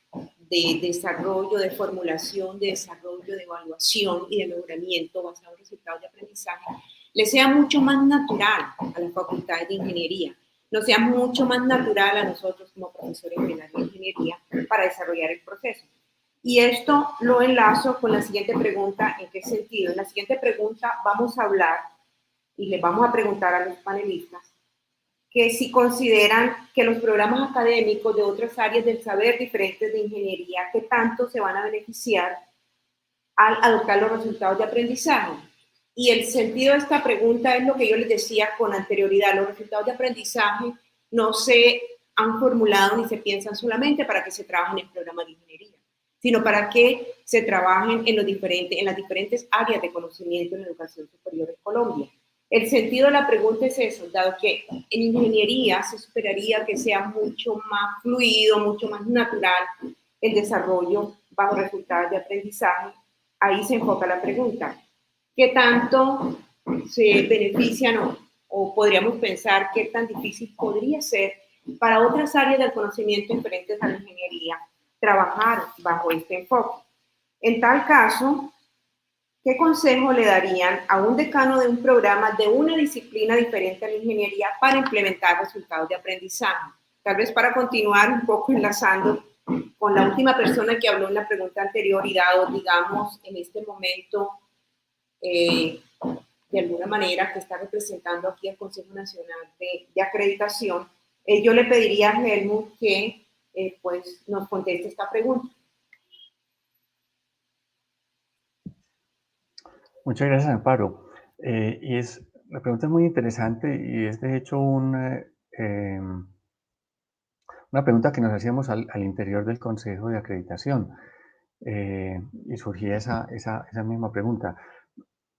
de desarrollo, de formulación, de desarrollo, de evaluación y de mejoramiento basado en resultados de aprendizaje, le sea mucho más natural a las facultades de ingeniería, nos sea mucho más natural a nosotros como profesores de la ingeniería para desarrollar el proceso. Y esto lo enlazo con la siguiente pregunta. ¿En qué sentido? En la siguiente pregunta vamos a hablar y les vamos a preguntar a los panelistas que si consideran que los programas académicos de otras áreas del saber diferentes de ingeniería, ¿qué tanto se van a beneficiar al adoptar los resultados de aprendizaje? Y el sentido de esta pregunta es lo que yo les decía con anterioridad. Los resultados de aprendizaje no se han formulado ni se piensan solamente para que se trabajen en programas de ingeniería, sino para que se trabajen en las diferentes áreas de conocimiento en la educación superior en Colombia. El sentido de la pregunta es eso, dado que en ingeniería se esperaría que sea mucho más fluido, mucho más natural el desarrollo bajo resultados de aprendizaje. Ahí se enfoca la pregunta. ¿Qué tanto se benefician o podríamos pensar qué tan difícil podría ser para otras áreas del conocimiento diferentes a la ingeniería trabajar bajo este enfoque? En tal caso, ¿qué consejo le darían a un decano de un programa de una disciplina diferente a la ingeniería para implementar resultados de aprendizaje? Tal vez para continuar un poco enlazando con la última persona que habló en la pregunta anterior y dado, digamos, en este momento, de alguna manera, que está representando aquí el Consejo Nacional de Acreditación, yo le pediría a Helmut que pues nos conteste esta pregunta. Muchas gracias, Amparo. La pregunta es muy interesante y es de hecho una pregunta que nos hacíamos al interior del Consejo de Acreditación y surgía esa misma pregunta.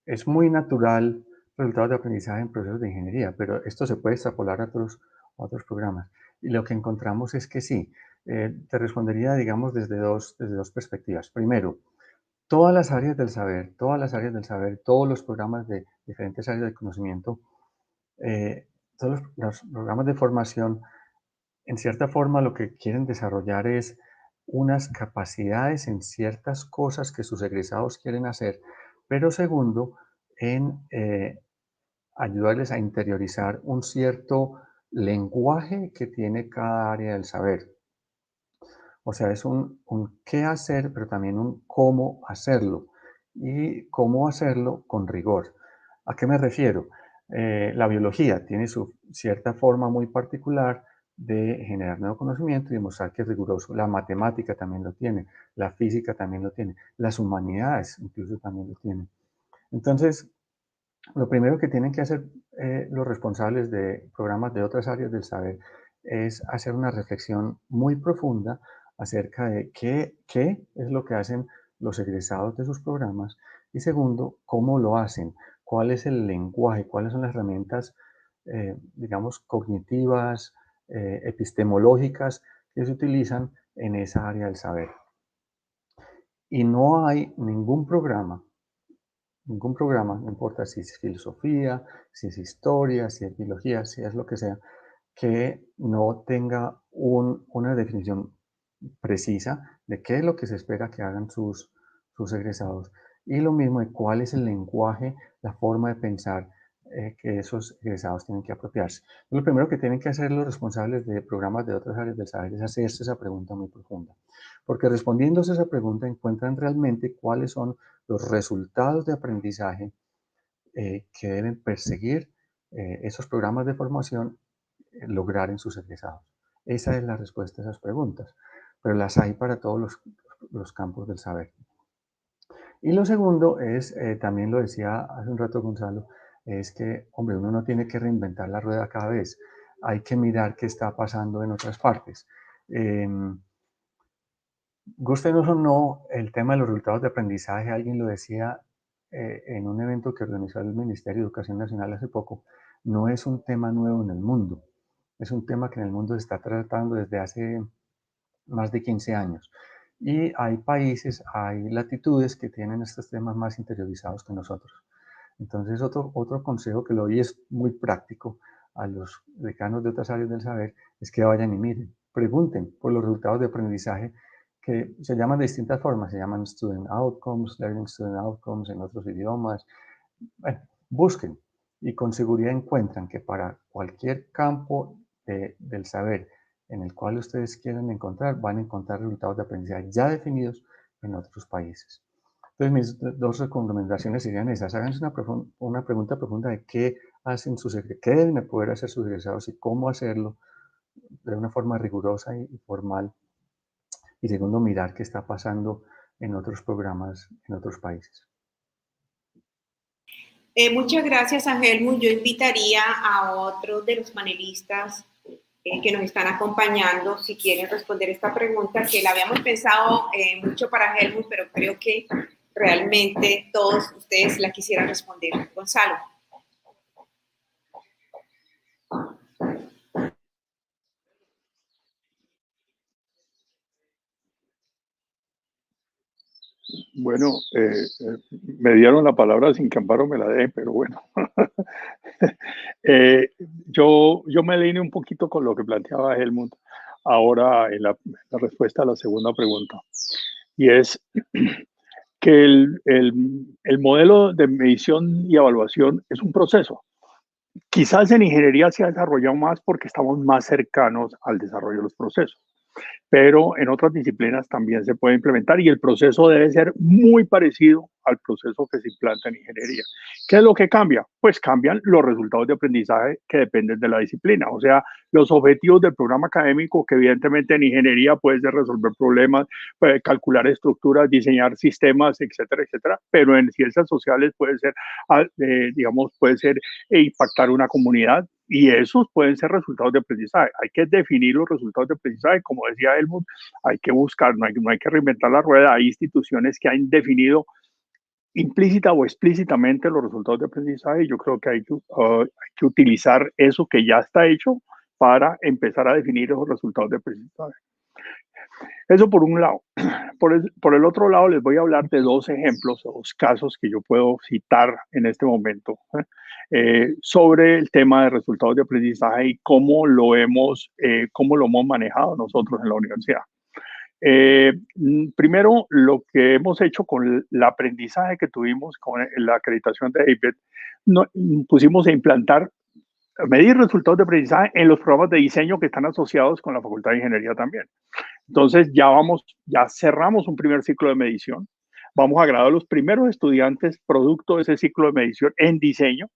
Es muy natural resultados de aprendizaje en procesos de ingeniería, pero esto se puede extrapolar a otros programas. Y lo que encontramos es que sí. Te respondería, digamos, desde dos perspectivas. Primero, todas las áreas del saber, todos los programas de diferentes áreas del conocimiento, todos los programas de formación, en cierta forma lo que quieren desarrollar es unas capacidades en ciertas cosas que sus egresados quieren hacer, pero segundo, en ayudarles a interiorizar un cierto lenguaje que tiene cada área del saber. O sea, es un qué hacer, pero también un cómo hacerlo. Y cómo hacerlo con rigor. ¿A qué me refiero? La biología tiene su cierta forma muy particular de generar nuevo conocimiento y demostrar que es riguroso. La matemática también lo tiene, la física también lo tiene, las humanidades incluso también lo tienen. Entonces, lo primero que tienen que hacer los responsables de programas de otras áreas del saber es hacer una reflexión muy profunda acerca de qué es lo que hacen los egresados de sus programas y segundo, cómo lo hacen, cuál es el lenguaje, cuáles son las herramientas, digamos, cognitivas, epistemológicas que se utilizan en esa área del saber. Y no hay ningún programa, no importa si es filosofía, si es historia, si es biología, si es lo que sea, que no tenga una definición precisa de qué es lo que se espera que hagan sus egresados. Y lo mismo de cuál es el lenguaje, la forma de pensar que esos egresados tienen que apropiarse. Lo primero que tienen que hacer los responsables de programas de otras áreas del saber es hacerse esa pregunta muy profunda. Porque respondiéndose a esa pregunta encuentran realmente cuáles son los resultados de aprendizaje que deben perseguir esos programas de formación, lograr en sus egresados. Esa es la respuesta a esas preguntas, pero las hay para todos los campos del saber. Y lo segundo es, también lo decía hace un rato Gonzalo, es que, hombre, uno no tiene que reinventar la rueda cada vez. Hay que mirar qué está pasando en otras partes. Gustenos o no, el tema de los resultados de aprendizaje, alguien lo decía en un evento que organizó el Ministerio de Educación Nacional hace poco, no es un tema nuevo en el mundo. Es un tema que en el mundo se está tratando desde hace más de 15 años. Y hay países, hay latitudes que tienen estos temas más interiorizados que nosotros. Entonces, otro consejo que le doy es muy práctico a los decanos de otras áreas del saber, es que vayan y miren, pregunten por los resultados de aprendizaje que se llaman de distintas formas, se llaman Student Outcomes, Learning Student Outcomes en otros idiomas. Bueno, busquen y con seguridad encuentran que para cualquier campo del saber en el cual ustedes quieran encontrar, van a encontrar resultados de aprendizaje ya definidos en otros países. Entonces, mis dos recomendaciones serían esas. Háganse una pregunta profunda de qué hacen qué deben poder hacer sus egresados y cómo hacerlo de una forma rigurosa y formal. Y segundo, mirar qué está pasando en otros programas en otros países. Muchas gracias, Angelmus. Yo invitaría a otros de los panelistas que nos están acompañando, si quieren responder esta pregunta, que la habíamos pensado mucho para Helmut, pero creo que realmente todos ustedes la quisieran responder. Gonzalo. Bueno, me dieron la palabra sin que Amparo me la dé, pero bueno. Yo me alineé un poquito con lo que planteaba Helmut ahora en la respuesta a la segunda pregunta. Y es que el modelo de medición y evaluación es un proceso. Quizás en ingeniería se ha desarrollado más porque estamos más cercanos al desarrollo de los procesos, pero en otras disciplinas también se puede implementar y el proceso debe ser muy parecido al proceso que se implanta en ingeniería. ¿Qué es lo que cambia? Pues cambian los resultados de aprendizaje que dependen de la disciplina, o sea, los objetivos del programa académico, que evidentemente en ingeniería puede ser resolver problemas, calcular estructuras, diseñar sistemas, etcétera, etcétera, pero en ciencias sociales puede ser, digamos, puede ser impactar una comunidad, y esos pueden ser resultados de aprendizaje. Hay que definir los resultados de aprendizaje, como decía Helmut, hay que buscar, no hay que reinventar la rueda. Hay instituciones que han definido implícita o explícitamente los resultados de aprendizaje, y yo creo que hay que utilizar eso que ya está hecho para empezar a definir los resultados de aprendizaje. Eso por un lado. Por el otro lado, les voy a hablar de dos ejemplos, dos casos que yo puedo citar en este momento sobre el tema de resultados de aprendizaje y cómo lo hemos manejado nosotros en la universidad. Primero, lo que hemos hecho con el aprendizaje que tuvimos con la acreditación de APET, pusimos a implantar, a medir resultados de aprendizaje en los programas de diseño que están asociados con la Facultad de Ingeniería también. Entonces ya cerramos un primer ciclo de medición. Vamos a graduar a los primeros estudiantes producto de ese ciclo de medición en diseño.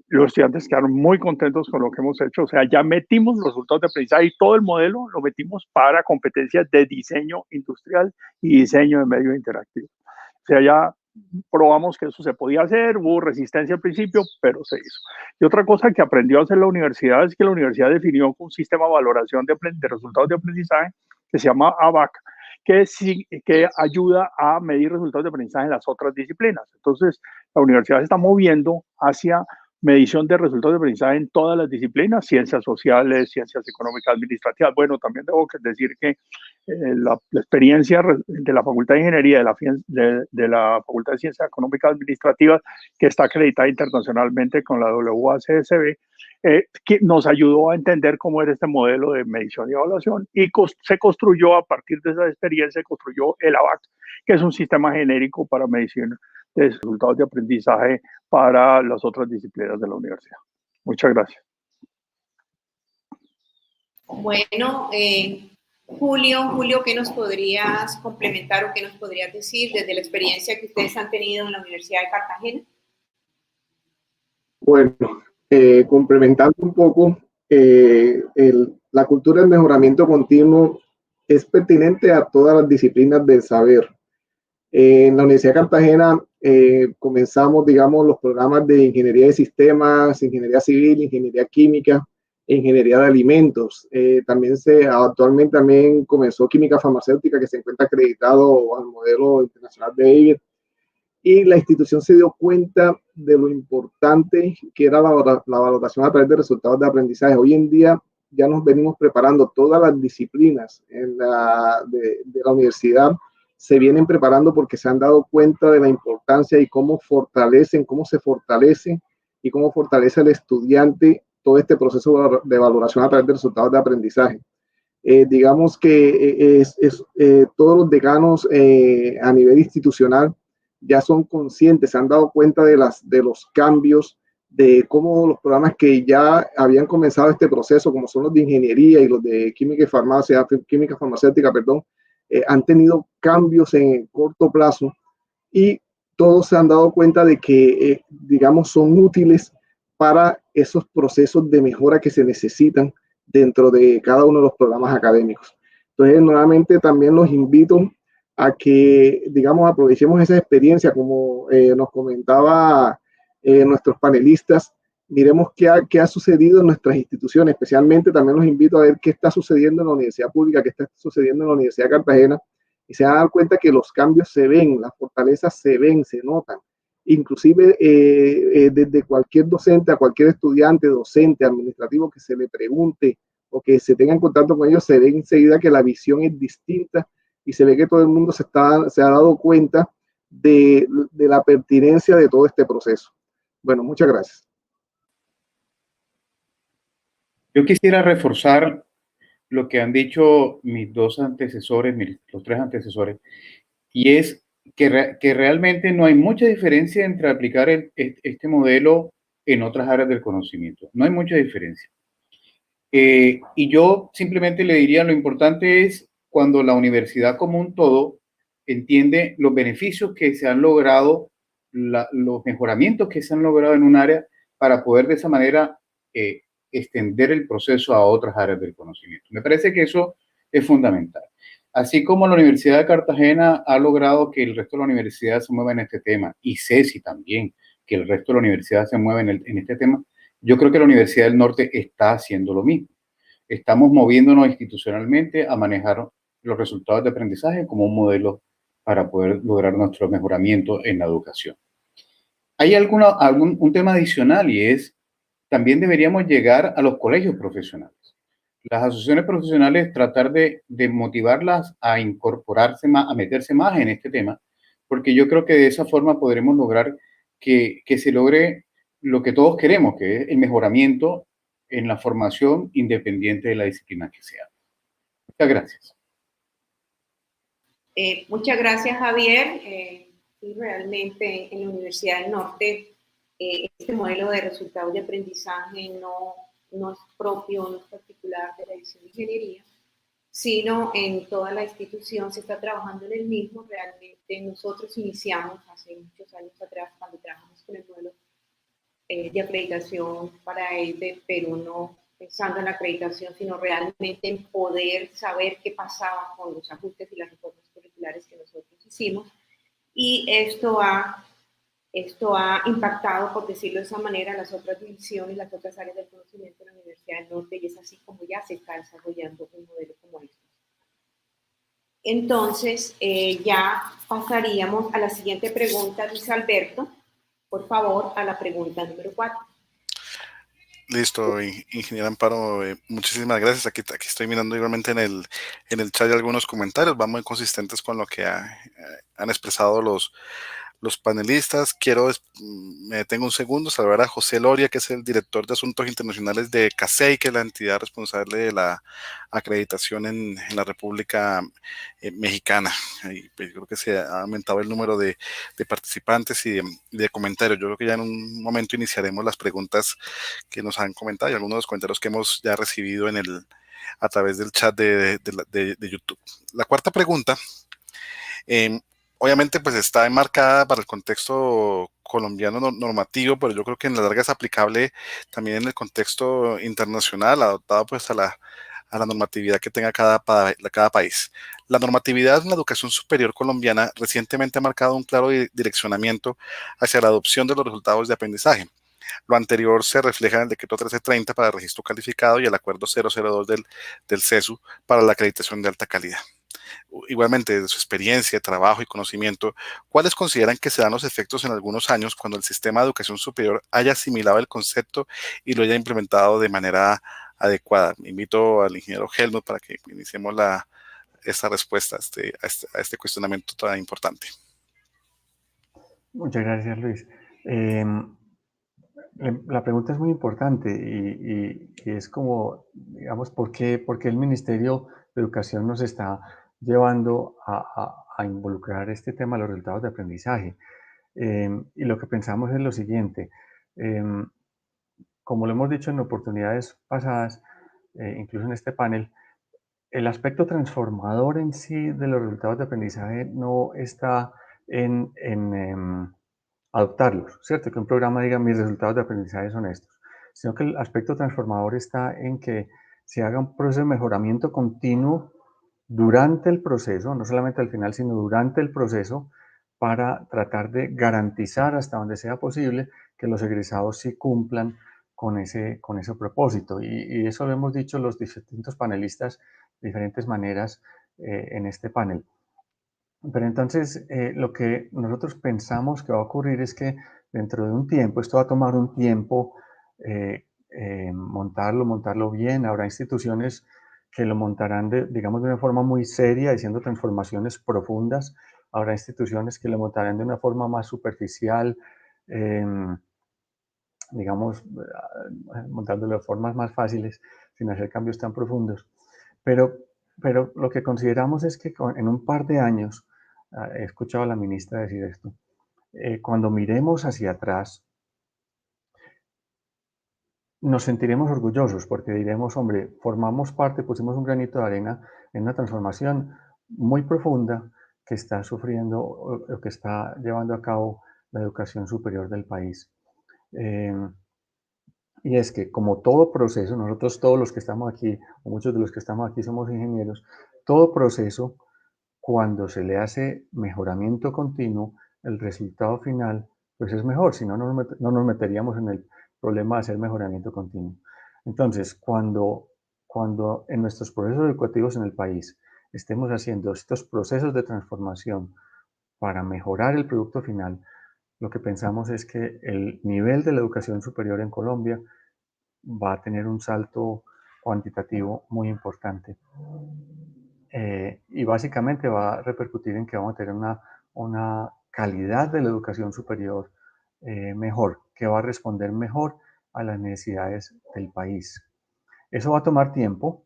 Los estudiantes quedaron muy contentos con lo que hemos hecho. O sea, ya metimos los resultados de aprendizaje y todo el modelo lo metimos para competencias de diseño industrial y diseño de medio interactivo. O sea, ya probamos que eso se podía hacer, hubo resistencia al principio, pero se hizo. Y otra cosa que aprendió a hacer la universidad es que la universidad definió un sistema de valoración de resultados de aprendizaje que se llama ABAC, que ayuda a medir resultados de aprendizaje en las otras disciplinas. Entonces, la universidad se está moviendo hacia medición de resultados de aprendizaje en todas las disciplinas, ciencias sociales, ciencias económicas, administrativas. Bueno, también debo decir que la experiencia de la Facultad de Ingeniería, de la Facultad de Ciencias Económicas Administrativas, que está acreditada internacionalmente con la WACSB, que nos ayudó a entender cómo era este modelo de medición y evaluación, y se construyó a partir de esa experiencia, se construyó el ABAC, que es un sistema genérico para medición de resultados de aprendizaje para las otras disciplinas de la universidad. Muchas gracias. Bueno, Julio, ¿qué nos podrías complementar o qué nos podrías decir desde la experiencia que ustedes han tenido en la Universidad de Cartagena? Bueno, complementando un poco, la cultura del mejoramiento continuo es pertinente a todas las disciplinas del saber. En la Universidad de Cartagena comenzamos, digamos, los programas de ingeniería de sistemas, ingeniería civil, ingeniería química, e ingeniería de alimentos. Actualmente también comenzó química farmacéutica, que se encuentra acreditado al modelo internacional de APET. Y la institución se dio cuenta de lo importante que era la valoración a través de resultados de aprendizaje. Hoy en día ya nos venimos preparando, todas las disciplinas de la universidad se vienen preparando porque se han dado cuenta de la importancia y cómo se fortalece y cómo fortalece al estudiante todo este proceso de valoración a través de resultados de aprendizaje. Digamos que todos los decanos a nivel institucional ya son conscientes, se han dado cuenta de los cambios, de cómo los programas que ya habían comenzado este proceso, como son los de ingeniería y los de química farmacéutica, han tenido cambios en corto plazo, y todos se han dado cuenta de que, digamos, son útiles para esos procesos de mejora que se necesitan dentro de cada uno de los programas académicos. Entonces, nuevamente también los invito a que, digamos, aprovechemos esa experiencia, como nos comentaba nuestros panelistas, miremos qué ha sucedido en nuestras instituciones. Especialmente también los invito a ver qué está sucediendo en la universidad pública, qué está sucediendo en la Universidad de Cartagena, y se van a dar cuenta que los cambios se ven, las fortalezas se ven, se notan. Inclusive desde cualquier docente a cualquier estudiante, docente, administrativo que se le pregunte o que se tenga en contacto con ellos, se ve enseguida que la visión es distinta y se ve que todo el mundo se ha dado cuenta de la pertinencia de todo este proceso. Bueno, muchas gracias. Yo quisiera reforzar lo que han dicho mis dos antecesores, los tres antecesores, y es que realmente no hay mucha diferencia entre aplicar este modelo en otras áreas del conocimiento. No hay mucha diferencia. Y yo simplemente le diría, lo importante es cuando la universidad como un todo entiende los beneficios que se han logrado, los mejoramientos que se han logrado en un área, para poder de esa manera extender el proceso a otras áreas del conocimiento. Me parece que eso es fundamental. Así como la Universidad de Cartagena ha logrado que el resto de la universidad se mueva en este tema, y CESI también, que el resto de la universidad se mueva en este tema, yo creo que la Universidad del Norte está haciendo lo mismo. Estamos moviéndonos institucionalmente a manejar los resultados de aprendizaje como un modelo para poder lograr nuestro mejoramiento en la educación. Hay un tema adicional, y es, también deberíamos llegar a los colegios profesionales. las asociaciones profesionales tratar de motivarlas a incorporarse más, a meterse más en este tema, porque yo creo que de esa forma podremos lograr que se logre lo que todos queremos, que es el mejoramiento en la formación independiente de la disciplina que sea. Muchas gracias. Muchas gracias, Javier. Y realmente en la Universidad del Norte este modelo de resultados de aprendizaje no es propio, no es particular de la división de ingeniería, sino en toda la institución se está trabajando en el mismo. Realmente nosotros iniciamos hace muchos años atrás cuando trabajamos con el modelo de acreditación para EIDE, pero no pensando en la acreditación, sino realmente en poder saber qué pasaba con los ajustes y las reformas curriculares que nosotros hicimos. Y esto ha impactado, por decirlo de esa manera, las otras divisiones, las otras áreas del conocimiento de la Universidad del Norte, y es así como ya se está desarrollando un modelo como este. Entonces, ya pasaríamos a la siguiente pregunta, Luis Alberto. Por favor, a la pregunta número 4. Listo, ingeniera Amparo, muchísimas gracias. Aquí estoy mirando igualmente en el chat algunos comentarios, van muy consistentes con lo que han expresado los panelistas. Me detengo un segundo, saludar a José Loria, que es el director de Asuntos Internacionales de CASEI, que es la entidad responsable de la acreditación en la República Mexicana. Y pues, creo que se ha aumentado el número de participantes y de comentarios. Yo creo que ya en un momento iniciaremos las preguntas que nos han comentado y algunos de los comentarios que hemos ya recibido a través del chat de YouTube. La cuarta pregunta, obviamente pues está enmarcada para el contexto colombiano normativo, pero yo creo que en la larga es aplicable también en el contexto internacional, adaptado pues a la normatividad que tenga cada país. La normatividad en la educación superior colombiana recientemente ha marcado un claro direccionamiento hacia la adopción de los resultados de aprendizaje. Lo anterior se refleja en el decreto 1330 para el registro calificado y el acuerdo 002 del CESU para la acreditación de alta calidad. Igualmente, de su experiencia, trabajo y conocimiento, ¿cuáles consideran que serán los efectos en algunos años cuando el sistema de educación superior haya asimilado el concepto y lo haya implementado de manera adecuada? Invito al ingeniero Helmut para que iniciemos esta respuesta a este cuestionamiento tan importante. Muchas gracias, Luis. La pregunta es muy importante y es como, digamos, ¿por qué el Ministerio de Educación nos está llevando a involucrar este tema de los resultados de aprendizaje? Y lo que pensamos es lo siguiente. Como lo hemos dicho en oportunidades pasadas, incluso en este panel, el aspecto transformador en sí de los resultados de aprendizaje no está en adoptarlos, ¿cierto? Que un programa diga mis resultados de aprendizaje son estos, sino que el aspecto transformador está en que se haga un proceso de mejoramiento continuo durante el proceso, no solamente al final, sino durante el proceso, para tratar de garantizar hasta donde sea posible que los egresados sí cumplan con ese propósito. Y eso lo hemos dicho los distintos panelistas de diferentes maneras en este panel. Pero entonces lo que nosotros pensamos que va a ocurrir es que dentro de un tiempo, esto va a tomar un tiempo montarlo bien, habrá instituciones que lo montarán digamos de una forma muy seria, haciendo transformaciones profundas, habrá instituciones que lo montarán de una forma más superficial, digamos, montándolo de formas más fáciles, sin hacer cambios tan profundos. Pero lo que consideramos es que en un par de años, he escuchado a la ministra decir esto, cuando miremos hacia atrás, nos sentiremos orgullosos porque diremos, hombre, formamos parte, pusimos un granito de arena en una transformación muy profunda que está sufriendo o que está llevando a cabo la educación superior del país. Y es que como todo proceso, nosotros todos los que estamos aquí, o muchos de los que estamos aquí somos ingenieros, todo proceso, cuando se le hace mejoramiento continuo, el resultado final pues es mejor, si no, no nos meteríamos en el problema de hacer mejoramiento continuo. Entonces, cuando en nuestros procesos educativos en el país estemos haciendo estos procesos de transformación para mejorar el producto final, lo que pensamos es que el nivel de la educación superior en Colombia va a tener un salto cuantitativo muy importante. Y básicamente va a repercutir en que vamos a tener una calidad de la educación superior mejor, que va a responder mejor a las necesidades del país. Eso va a tomar tiempo.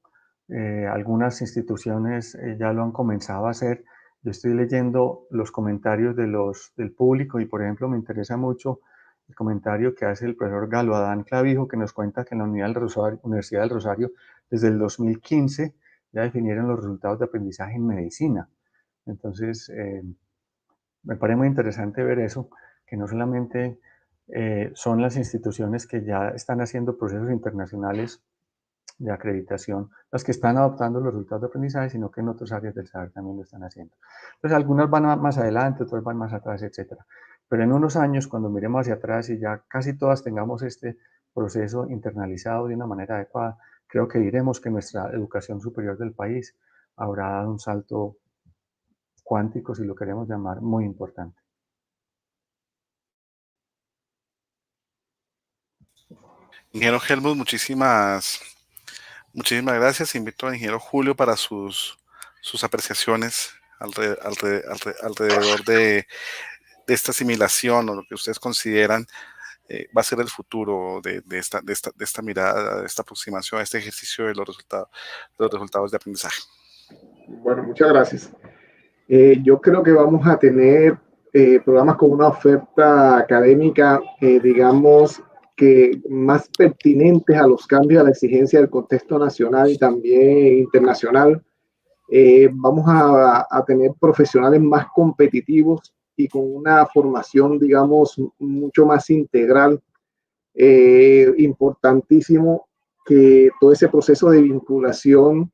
Algunas instituciones ya lo han comenzado a hacer. Yo estoy leyendo los comentarios del público y, por ejemplo, me interesa mucho el comentario que hace el profesor Galo Adán Clavijo, que nos cuenta que en la Universidad del Rosario, desde el 2015, ya definieron los resultados de aprendizaje en medicina. Entonces, me parece muy interesante ver eso, que no solamente son las instituciones que ya están haciendo procesos internacionales de acreditación las que están adoptando los resultados de aprendizaje, sino que en otras áreas del saber también lo están haciendo. Entonces, algunas van más adelante, otras van más atrás, etc. Pero en unos años, cuando miremos hacia atrás y ya casi todas tengamos este proceso internalizado de una manera adecuada, creo que diremos que nuestra educación superior del país habrá dado un salto cuántico, si lo queremos llamar, muy importante. Ingeniero Helmut, muchísimas gracias. Invito al ingeniero Julio para sus apreciaciones alrededor de esta asimilación o lo que ustedes consideran va a ser el futuro de esta mirada, de esta aproximación, a este ejercicio de los resultados de aprendizaje. Bueno, muchas gracias. Yo creo que vamos a tener programas con una oferta académica, digamos, que más pertinentes a los cambios, a la exigencia del contexto nacional y también internacional. Vamos a tener profesionales más competitivos y con una formación, digamos, mucho más integral. Importantísimo que todo ese proceso de vinculación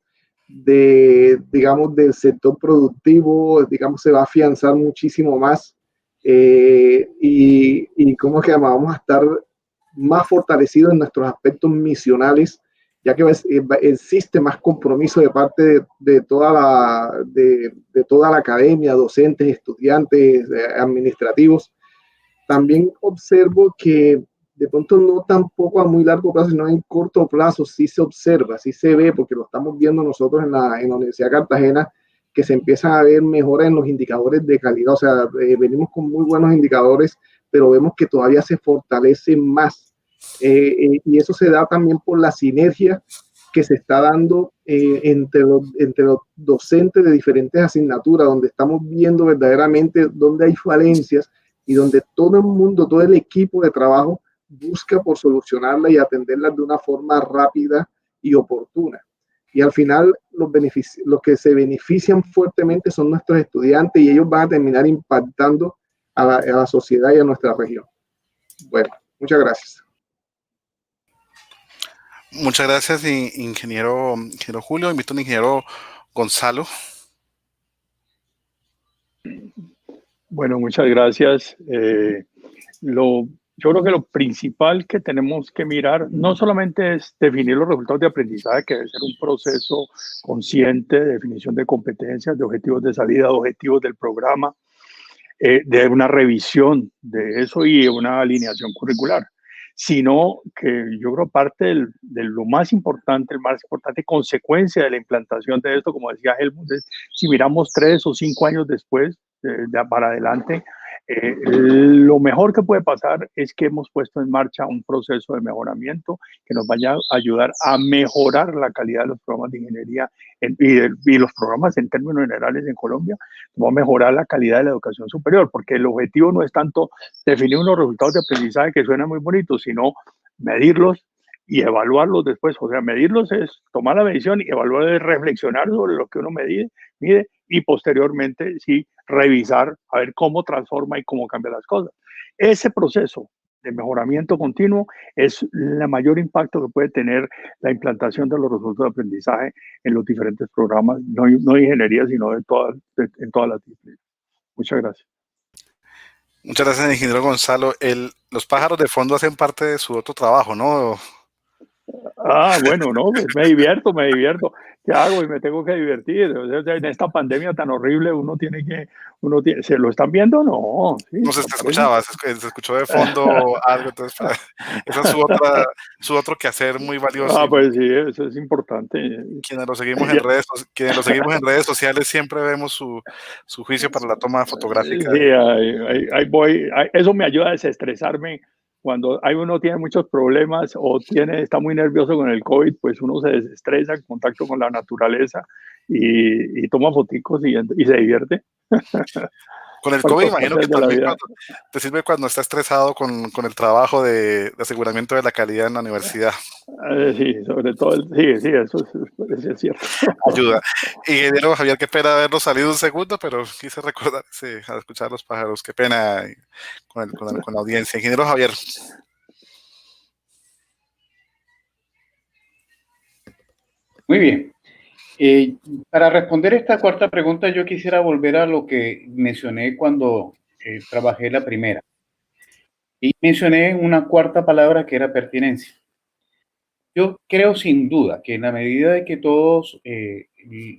digamos, del sector productivo, digamos, se va a afianzar muchísimo más y ¿cómo es que vamos a estar más fortalecidos en nuestros aspectos misionales, ya que existe más compromiso de parte de toda la academia, docentes, estudiantes, administrativos. También observo que de pronto no tampoco a muy largo plazo, sino en corto plazo, sí se observa, sí se ve, porque lo estamos viendo nosotros en la Universidad de Cartagena, que se empiezan a ver mejoras en los indicadores de calidad. O sea, venimos con muy buenos indicadores, pero vemos que todavía se fortalece más. Y eso se da también por la sinergia que se está dando entre los docentes de diferentes asignaturas, donde estamos viendo verdaderamente dónde hay falencias y donde todo el mundo, todo el equipo de trabajo busca por solucionarla y atenderla de una forma rápida y oportuna. Y al final los que se benefician fuertemente son nuestros estudiantes y ellos van a terminar impactando a la sociedad y a nuestra región. Bueno, muchas gracias. Muchas gracias, ingeniero Julio. Invito al ingeniero Gonzalo. Bueno, muchas gracias. Yo creo que lo principal que tenemos que mirar no solamente es definir los resultados de aprendizaje, que debe ser un proceso consciente de definición de competencias, de objetivos de salida, de objetivos del programa, de una revisión de eso y una alineación curricular, sino que yo creo parte de lo más importante, consecuencia de la implantación de esto, como decía Helmut, si miramos 3 o 5 años después, para adelante, lo mejor que puede pasar es que hemos puesto en marcha un proceso de mejoramiento que nos vaya a ayudar a mejorar la calidad de los programas de ingeniería y los programas en términos generales en Colombia, va a mejorar la calidad de la educación superior, porque el objetivo no es tanto definir unos resultados de aprendizaje que suenan muy bonitos, sino medirlos y evaluarlos después. O sea, medirlos es tomar la medición y evaluar es reflexionar sobre lo que uno mide y posteriormente sí revisar a ver cómo transforma y cómo cambia las cosas. Ese proceso de mejoramiento continuo es el mayor impacto que puede tener la implantación de los resultados de aprendizaje en los diferentes programas, no de ingeniería, sino en todas las disciplinas. Muchas gracias. Muchas gracias, ingeniero Gonzalo. Los pájaros de fondo hacen parte de su otro trabajo, ¿no? Ah, bueno, no, pues me divierto, me divierto. ¿Qué hago? Y me tengo que divertir. O sea, en esta pandemia tan horrible ¿se lo están viendo? No, sí, No sé si me te parece. escuchaba, se escuchó de fondo algo, entonces esa es su otro quehacer muy valioso. Ah, Y pues sí, eso es importante. quienes lo seguimos en redes sociales siempre vemos su juicio para la toma fotográfica. Sí, ahí voy. Eso me ayuda a desestresarme. Cuando uno tiene muchos problemas o está muy nervioso con el COVID, pues uno se desestresa en contacto con la naturaleza y toma foticos y se divierte. Con el COVID, Cuantas imagino que partes de la también vida. te sirve cuando está estresado con el trabajo de aseguramiento de la calidad en la universidad. Sí, sobre todo, sí, sí, eso es cierto. Ayuda. Ingeniero Javier, qué pena habernos salido un segundo, pero quise recordar a escuchar los pájaros. Qué pena con la audiencia. Ingeniero Javier. Muy bien. Para responder esta cuarta pregunta, yo quisiera volver a lo que mencioné cuando trabajé la primera. Y mencioné una cuarta palabra que era pertinencia. Yo creo sin duda que en la medida de que todas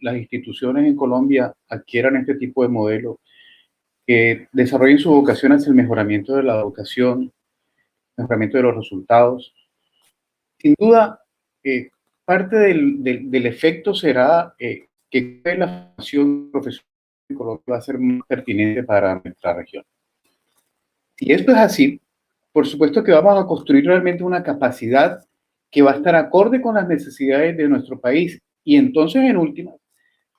las instituciones en Colombia adquieran este tipo de modelo, que desarrollen su vocación hacia el mejoramiento de la educación, mejoramiento de los resultados, sin duda, parte del efecto será que la formación profesional en Colombia va a ser muy pertinente para nuestra región. Si esto es así, por supuesto que vamos a construir realmente una capacidad que va a estar acorde con las necesidades de nuestro país y entonces, en última,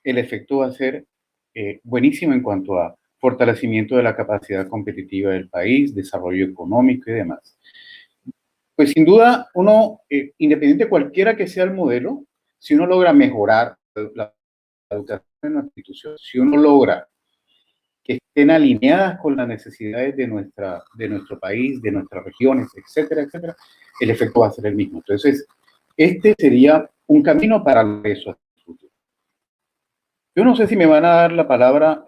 el efecto va a ser buenísimo en cuanto a fortalecimiento de la capacidad competitiva del país, desarrollo económico y demás. Pues sin duda, uno, independiente cualquiera que sea el modelo, si uno logra mejorar la educación en nuestra institución, si uno logra que estén alineadas con las necesidades de nuestro país, de nuestras regiones, etcétera, etcétera, el efecto va a ser el mismo. Entonces, este sería un camino para eso. Yo no sé si me van a dar la palabra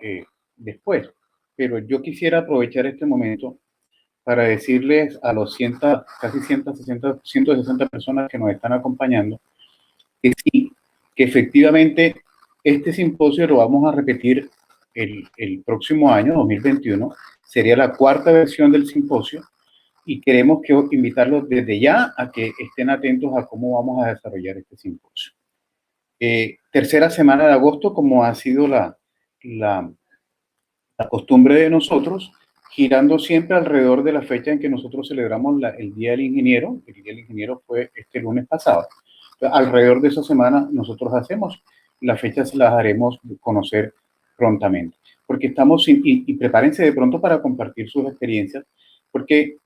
después, pero yo quisiera aprovechar este momento para decirles a los casi 160 personas que nos están acompañando que sí, que efectivamente este simposio lo vamos a repetir el próximo año, 2021. Sería la cuarta versión del simposio y queremos invitarlos desde ya a que estén atentos a cómo vamos a desarrollar este simposio. Tercera semana de agosto, como ha sido la costumbre de nosotros, girando siempre alrededor de la fecha en que nosotros celebramos el Día del Ingeniero. El Día del Ingeniero fue este lunes pasado. Alrededor de esa semana nosotros hacemos, las fechas las haremos conocer prontamente, porque estamos, y prepárense de pronto para compartir sus experiencias, porque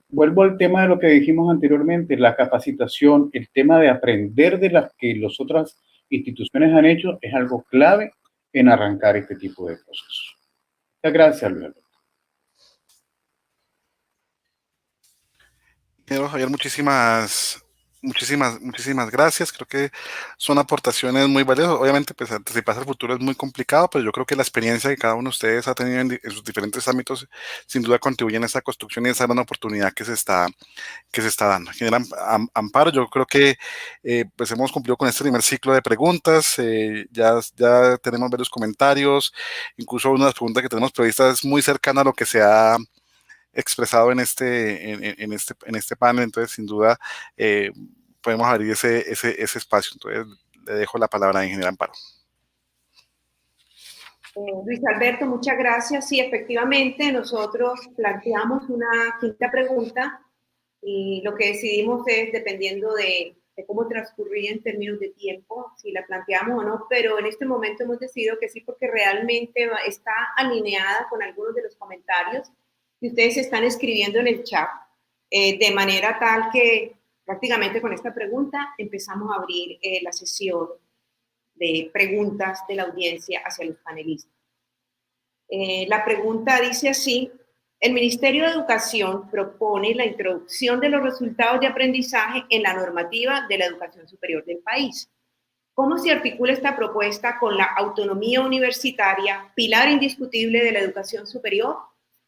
vuelvo al tema de lo que dijimos anteriormente, la capacitación, el tema de aprender de las que las otras instituciones han hecho es algo clave en arrancar este tipo de procesos. Muchas gracias, Luis Alberto. Ingeniero Javier, muchísimas gracias. Creo que son aportaciones muy valiosas. Obviamente, pues anticiparse al futuro es muy complicado, pero yo creo que la experiencia que cada uno de ustedes ha tenido en sus diferentes ámbitos sin duda contribuyen a esa construcción y a esa gran oportunidad que se está dando. Ingeniero Amparo, yo creo que pues hemos cumplido con este primer ciclo de preguntas. Ya tenemos varios comentarios. Incluso una de las preguntas que tenemos previstas es muy cercana a lo que se ha expresado en este panel, entonces sin duda podemos abrir ese espacio. Entonces le dejo la palabra a ingeniero Amparo. Luis Alberto, muchas gracias. Sí, efectivamente, nosotros planteamos una quinta pregunta y lo que decidimos es, dependiendo de cómo transcurría en términos de tiempo, si la planteamos o no, pero en este momento hemos decidido que sí, porque realmente está alineada con algunos de los comentarios que ustedes están escribiendo en el chat, de manera tal que prácticamente con esta pregunta empezamos a abrir la sesión de preguntas de la audiencia hacia los panelistas. La pregunta dice así: el Ministerio de Educación propone la introducción de los resultados de aprendizaje en la normativa de la educación superior del país. ¿Cómo se articula esta propuesta con la autonomía universitaria, pilar indiscutible de la educación superior?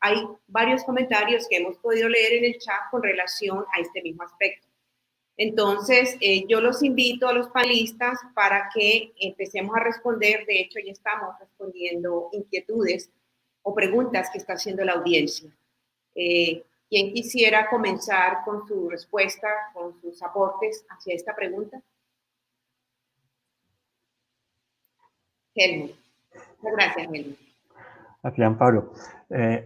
Hay varios comentarios que hemos podido leer en el chat con relación a este mismo aspecto. Entonces, yo los invito a los panelistas para que empecemos a responder. De hecho, ya estamos respondiendo inquietudes o preguntas que está haciendo la audiencia. ¿Quién quisiera comenzar con su respuesta, con sus aportes hacia esta pregunta? Helmut. Muchas gracias, Helmut. Aquí, Amparo.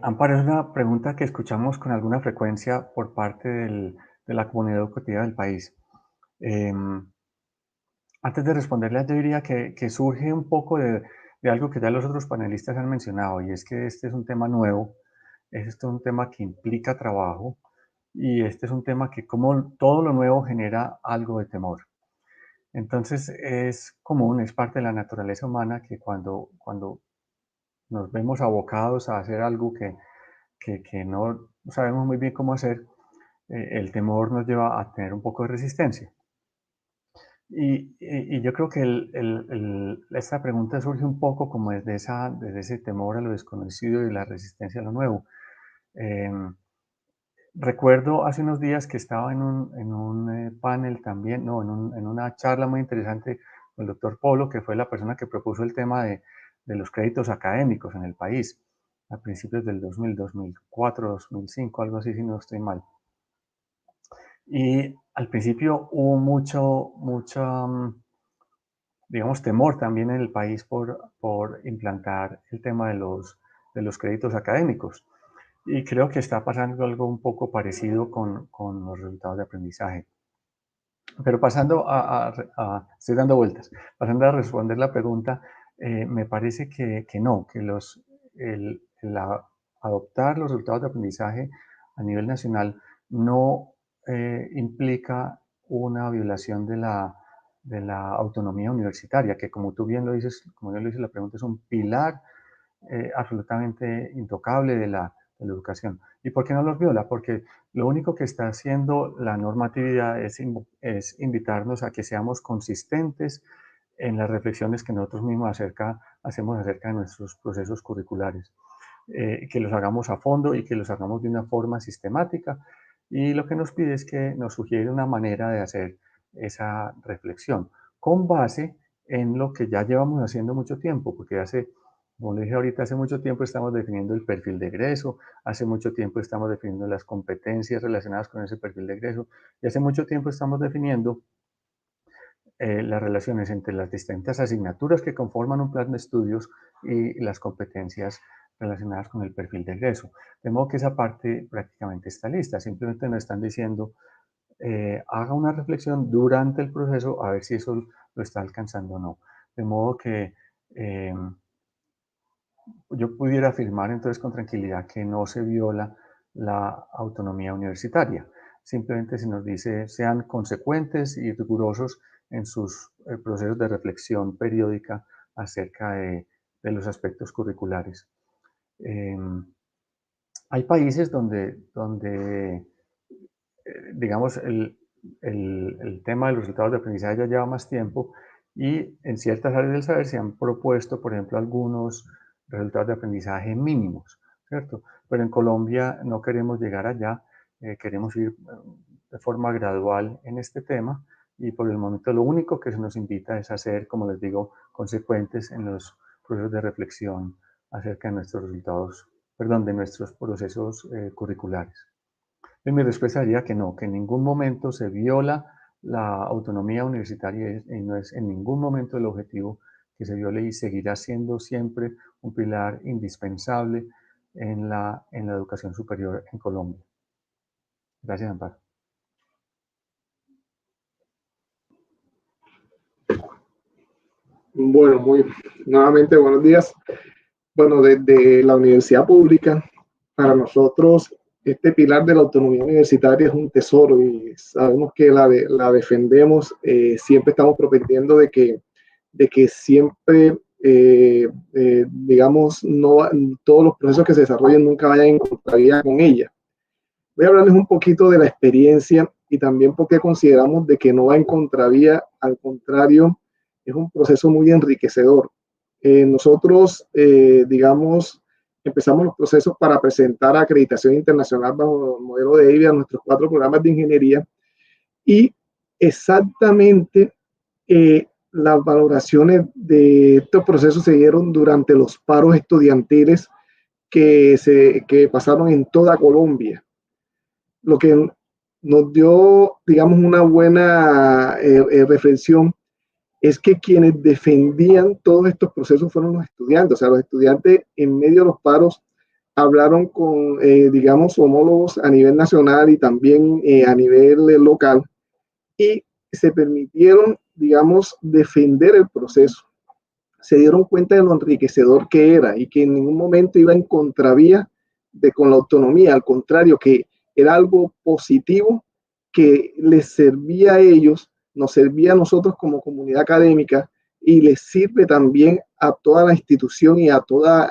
Amparo, es una pregunta que escuchamos con alguna frecuencia por parte de la comunidad educativa del país. Antes de responderle, yo diría que surge un poco de algo que ya los otros panelistas han mencionado, y es que este es un tema nuevo, este es un tema que implica trabajo, y este es un tema que, como todo lo nuevo, genera algo de temor. Entonces, es común, es parte de la naturaleza humana que cuando nos vemos abocados a hacer algo que no sabemos muy bien cómo hacer, el temor nos lleva a tener un poco de resistencia. Y yo creo que esta pregunta surge un poco como desde ese temor a lo desconocido y la resistencia a lo nuevo. Recuerdo hace unos días que estaba en un panel también, no, en una charla muy interesante con el doctor Polo, que fue la persona que propuso el tema de los créditos académicos en el país, a principios del 2000, 2004, 2005, algo así, si no estoy mal. Y al principio hubo mucho, digamos, temor también en el país por implantar el tema de los créditos académicos. Y creo que está pasando algo un poco parecido con los resultados de aprendizaje. Pero pasando estoy dando vueltas, pasando a responder la pregunta, me parece que no, que adoptar los resultados de aprendizaje a nivel nacional no implica una violación de la autonomía universitaria, que como tú bien lo dices, como bien lo dice la pregunta, es un pilar absolutamente intocable de la educación. ¿Y por qué no los viola? Porque lo único que está haciendo la normatividad es invitarnos a que seamos consistentes en las reflexiones que nosotros mismos hacemos acerca de nuestros procesos curriculares, que los hagamos a fondo y que los hagamos de una forma sistemática. Y lo que nos pide es que nos sugiere una manera de hacer esa reflexión con base en lo que ya llevamos haciendo mucho tiempo, porque como le dije ahorita, hace mucho tiempo estamos definiendo el perfil de egreso, hace mucho tiempo estamos definiendo las competencias relacionadas con ese perfil de egreso, y hace mucho tiempo estamos definiendo las relaciones entre las distintas asignaturas que conforman un plan de estudios y las competencias relacionadas con el perfil de egreso. De modo que esa parte prácticamente está lista, simplemente nos están diciendo, haga una reflexión durante el proceso a ver si eso lo está alcanzando o no. De modo que yo pudiera afirmar entonces con tranquilidad que no se viola la autonomía universitaria. Simplemente se nos dice sean consecuentes y rigurosos en sus procesos de reflexión periódica acerca de los aspectos curriculares. Hay países donde digamos, el tema de los resultados de aprendizaje ya lleva más tiempo y en ciertas áreas del saber se han propuesto, por ejemplo, algunos resultados de aprendizaje mínimos, ¿cierto? Pero en Colombia no queremos llegar allá, queremos ir de forma gradual en este tema y por el momento lo único que se nos invita es a ser, como les digo, consecuentes en los procesos de reflexión acerca de nuestros resultados, perdón, de nuestros procesos curriculares. Mi respuesta sería que no, que en ningún momento se viola la autonomía universitaria y no es en ningún momento el objetivo que se viole y seguirá siendo siempre un pilar indispensable en la educación superior en Colombia. Gracias, Amparo. Bueno, nuevamente buenos días. Bueno, desde la universidad pública, para nosotros este pilar de la autonomía universitaria es un tesoro y sabemos que la defendemos, siempre estamos propendiendo de que siempre, digamos, no, todos los procesos que se desarrollen nunca vayan en contravía con ella. Voy a hablarles un poquito de la experiencia y también porque consideramos de que no va en contravía, al contrario, es un proceso muy enriquecedor. Nosotros, digamos, empezamos los procesos para presentar acreditación internacional bajo el modelo de EIVE a nuestros 4 programas de ingeniería y exactamente las valoraciones de estos procesos se dieron durante los paros estudiantiles que pasaron en toda Colombia, lo que nos dio, digamos, una buena reflexión es que quienes defendían todos estos procesos fueron los estudiantes. O sea, los estudiantes en medio de los paros hablaron con, digamos, homólogos a nivel nacional y también a nivel local, y se permitieron, digamos, defender el proceso. Se dieron cuenta de lo enriquecedor que era y que en ningún momento iba en contravía con la autonomía, al contrario, que era algo positivo que les servía a ellos, nos servía a nosotros como comunidad académica y les sirve también a toda la institución y a toda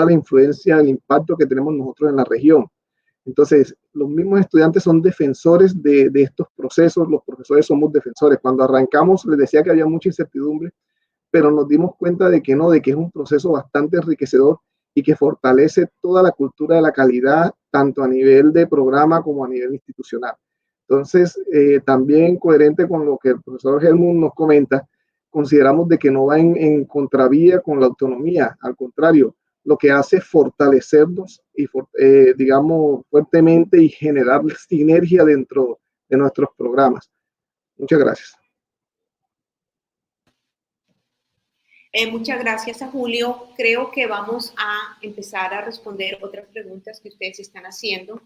la influencia, el impacto que tenemos nosotros en la región. Entonces, los mismos estudiantes son defensores de estos procesos, los profesores somos defensores. Cuando arrancamos les decía que había mucha incertidumbre, pero nos dimos cuenta de que no, de que es un proceso bastante enriquecedor y que fortalece toda la cultura de la calidad, tanto a nivel de programa como a nivel institucional. Entonces, también coherente con lo que el profesor Helmut nos comenta, consideramos de que no va en contravía con la autonomía, al contrario, lo que hace es fortalecernos y, digamos, fuertemente y generar sinergia dentro de nuestros programas. Muchas gracias. Muchas gracias a Julio. Creo que vamos a empezar a responder otras preguntas que ustedes están haciendo,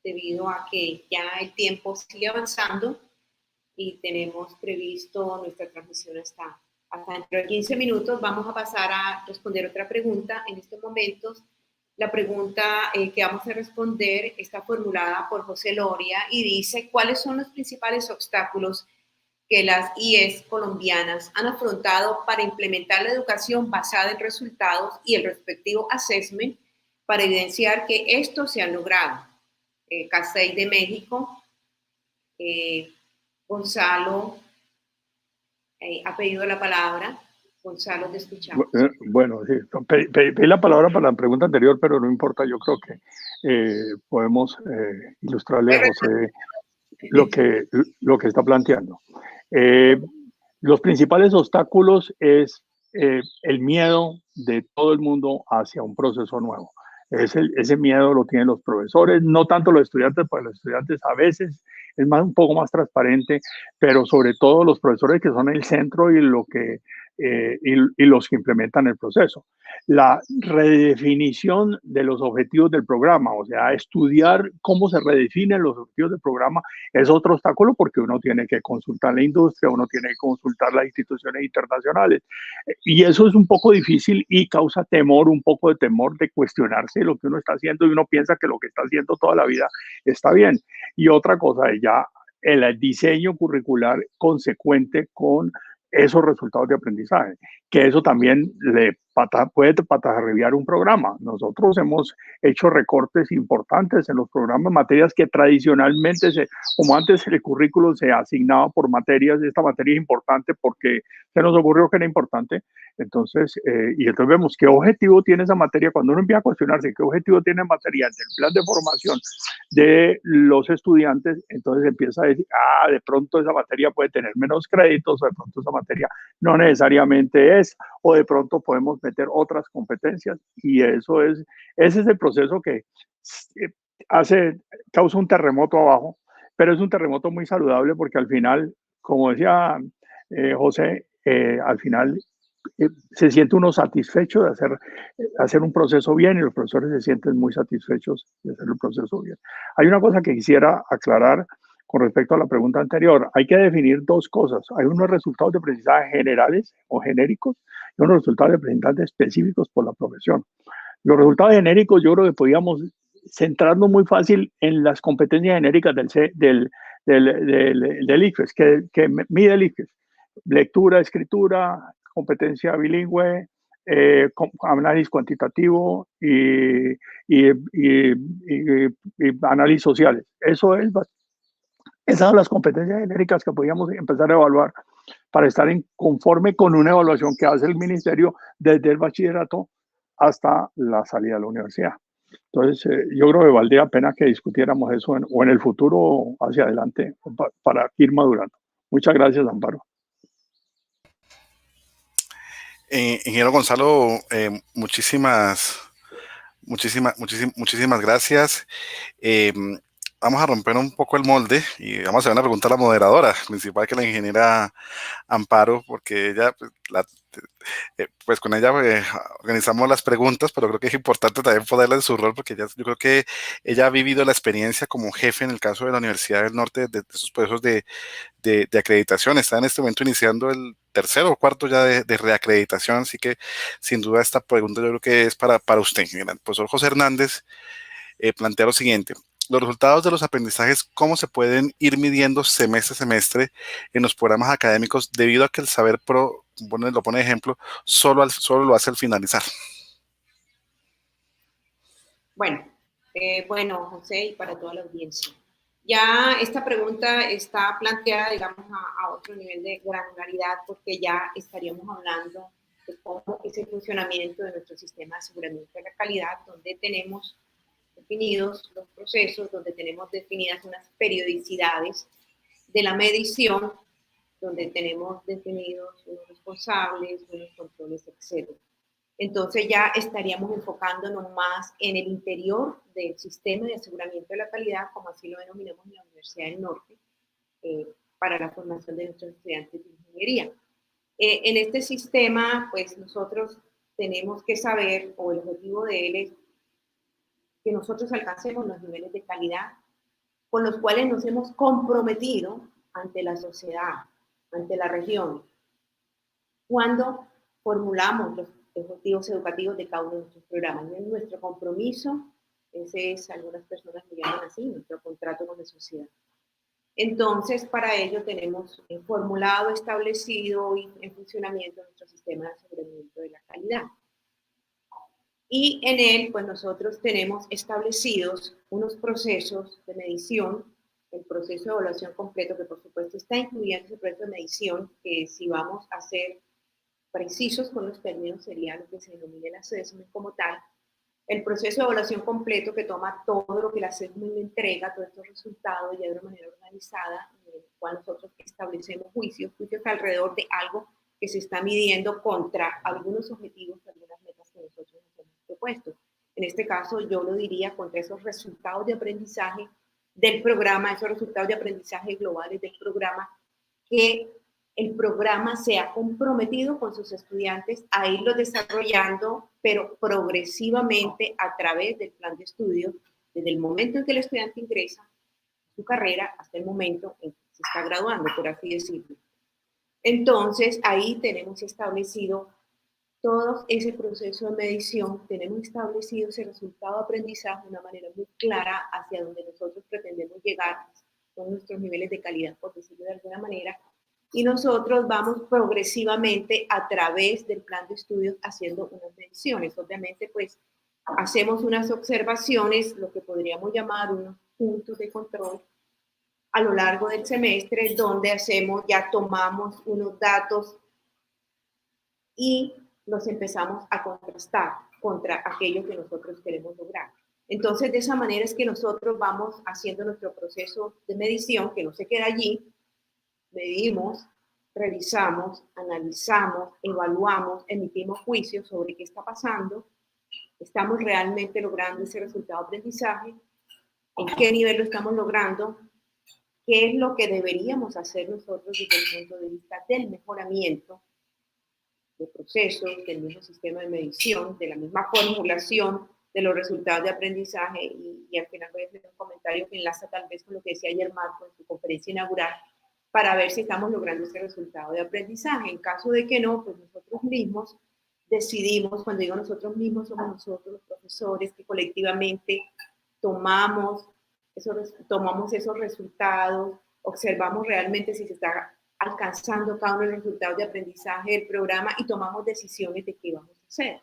debido a que ya el tiempo sigue avanzando y tenemos previsto nuestra transmisión hasta dentro de 15 minutos. Vamos a pasar a responder otra pregunta. En estos momentos, la pregunta que vamos a responder está formulada por José Loria y dice: ¿cuáles son los principales obstáculos que las IES colombianas han afrontado para implementar la educación basada en resultados y el respectivo assessment para evidenciar que esto se ha logrado? CASEI de México, Gonzalo ha pedido la palabra. Gonzalo, te escuchamos. Bueno, sí, pedí la palabra para la pregunta anterior, pero no importa, yo creo que podemos ilustrarle a José lo que está planteando. Los principales obstáculos es el miedo de todo el mundo hacia un proceso nuevo. Ese miedo lo tienen los profesores, no tanto los estudiantes, porque los estudiantes a veces es un poco más transparente, pero sobre todo los profesores que son el centro y los que implementan el proceso. La redefinición de los objetivos del programa, o sea, estudiar cómo se redefinen los objetivos del programa, es otro obstáculo, porque uno tiene que consultar la industria, uno tiene que consultar las instituciones internacionales, y eso es un poco difícil y causa temor, un poco de temor de cuestionarse lo que uno está haciendo, y uno piensa que lo que está haciendo toda la vida está bien. Y otra cosa es ya el diseño curricular consecuente con esos resultados de aprendizaje, que eso también puede patarrear un programa. Nosotros hemos hecho recortes importantes en los programas, materias que tradicionalmente, como antes el currículo se asignaba por materias, esta materia es importante porque se nos ocurrió que era importante. Entonces, y entonces vemos qué objetivo tiene esa materia. Cuando uno empieza a cuestionarse qué objetivo tiene materia del plan de formación de los estudiantes, entonces empieza a decir, de pronto esa materia puede tener menos créditos, o de pronto esa materia no necesariamente es, o de pronto podemos meter otras competencias, y ese es el proceso que causa un terremoto abajo, pero es un terremoto muy saludable, porque al final, como decía José, al final se siente uno satisfecho de hacer un proceso bien, y los profesores se sienten muy satisfechos de hacer el proceso bien. Hay una cosa que quisiera aclarar con respecto a la pregunta anterior. Hay que definir dos cosas. Hay unos resultados de aprendizaje generales o genéricos y unos resultados de aprendizaje específicos por la profesión. Los resultados genéricos, yo creo que podíamos centrarnos muy fácil en las competencias genéricas del ICFES, que mide el ICFES: lectura, escritura, competencia bilingüe, análisis cuantitativo y análisis sociales. Esas son las competencias genéricas que podíamos empezar a evaluar para estar conforme con una evaluación que hace el ministerio desde el bachillerato hasta la salida de la universidad. Entonces, yo creo que valdría la pena que discutiéramos eso o en el futuro hacia adelante para ir madurando. Muchas gracias, Amparo. Ingeniero Gonzalo, muchísimas gracias. Vamos a romper un poco el molde y vamos a hacer una pregunta a la moderadora, principal, que la ingeniera Amparo, porque ella, pues con ella organizamos las preguntas, pero creo que es importante también ponerla en su rol, porque yo creo que ella ha vivido la experiencia como jefe en el caso de la Universidad del Norte de esos procesos de acreditación. Está en este momento iniciando el tercero o cuarto ya de reacreditación, así que sin duda esta pregunta yo creo que es para usted. Mira, el profesor José Hernández plantea lo siguiente: los resultados de los aprendizajes, ¿cómo se pueden ir midiendo semestre a semestre en los programas académicos, debido a que el saber pro, lo pone de ejemplo, solo lo hace al finalizar? Bueno, José, y para toda la audiencia. Ya esta pregunta está planteada, digamos, a otro nivel de granularidad, porque ya estaríamos hablando de cómo es el funcionamiento de nuestro sistema de aseguramiento de la calidad, donde tenemos definidos los procesos, donde tenemos definidas unas periodicidades de la medición, donde tenemos definidos unos responsables, unos controles, etc. Entonces ya estaríamos enfocándonos más en el interior del sistema de aseguramiento de la calidad, como así lo denominamos en la Universidad del Norte, para la formación de nuestros estudiantes de ingeniería. En este sistema, pues nosotros tenemos que saber, o el objetivo de él es que nosotros alcancemos los niveles de calidad con los cuales nos hemos comprometido ante la sociedad, ante la región, cuando formulamos los objetivos educativos de cada uno de nuestros programas. Y es nuestro compromiso, ese es, algunas personas lo llaman así, nuestro contrato con la sociedad. Entonces, para ello tenemos formulado, establecido y en funcionamiento nuestro sistema de aseguramiento de la calidad. Y en él, pues nosotros tenemos establecidos unos procesos de medición, el proceso de evaluación completo, que por supuesto está incluido en ese proceso de medición, que si vamos a ser precisos con los términos sería lo que se denomina el assessment como tal, el proceso de evaluación completo, que toma todo lo que el assessment le entrega, todos estos resultados ya de una manera organizada, en el cual nosotros establecemos juicios alrededor de algo que se está midiendo contra algunos objetivos, algunas metas que nosotros nos hemos propuesto. En este caso yo lo diría contra esos resultados de aprendizaje del programa, esos resultados de aprendizaje globales del programa, que el programa se ha comprometido con sus estudiantes a irlo desarrollando, pero progresivamente a través del plan de estudio, desde el momento en que el estudiante ingresa a su carrera hasta el momento en que se está graduando, por así decirlo. Entonces, ahí tenemos establecido todo ese proceso de medición, tenemos establecido ese resultado de aprendizaje de una manera muy clara hacia donde nosotros pretendemos llegar con nuestros niveles de calidad, por decirlo de alguna manera, y nosotros vamos progresivamente a través del plan de estudios haciendo unas mediciones. Obviamente, pues, hacemos unas observaciones, lo que podríamos llamar unos puntos de control a lo largo del semestre, donde ya tomamos unos datos y los empezamos a contrastar contra aquello que nosotros queremos lograr. Entonces, de esa manera es que nosotros vamos haciendo nuestro proceso de medición, que no se queda allí. Medimos, revisamos, analizamos, evaluamos, emitimos juicios sobre qué está pasando, estamos realmente logrando ese resultado de aprendizaje, en qué nivel lo estamos logrando, qué es lo que deberíamos hacer nosotros desde el punto de vista del mejoramiento de procesos, del mismo sistema de medición, de la misma formulación de los resultados de aprendizaje, y al final voy a hacer un comentario que enlaza tal vez con lo que decía ayer Marco en su conferencia inaugural, para ver si estamos logrando ese resultado de aprendizaje. En caso de que no, pues nosotros mismos decidimos, cuando digo nosotros mismos, somos nosotros los profesores que colectivamente tomamos esos resultados, observamos realmente si se está alcanzando cada uno de los resultados de aprendizaje del programa y tomamos decisiones de qué vamos a hacer,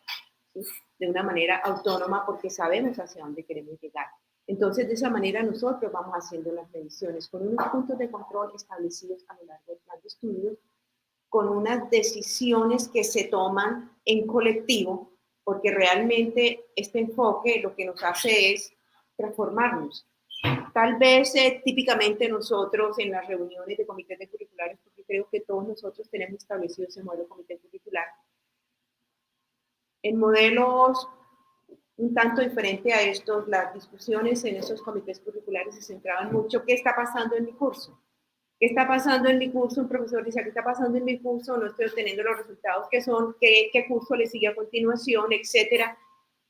¿sí? De una manera autónoma, porque sabemos hacia dónde queremos llegar. Entonces, de esa manera nosotros vamos haciendo las mediciones con unos puntos de control establecidos a lo largo del plan de estudios, con unas decisiones que se toman en colectivo, porque realmente este enfoque lo que nos hace es transformarnos. Tal vez típicamente nosotros en las reuniones de comités de curriculares, porque creo que todos nosotros tenemos establecido ese modelo de comité curricular, en modelos un tanto diferente a estos, las discusiones en esos comités curriculares se centraban mucho, ¿qué está pasando en mi curso? ¿Qué está pasando en mi curso? Un profesor dice, ¿qué está pasando en mi curso? No estoy obteniendo los resultados que son, ¿qué curso le sigue a continuación? Etcétera.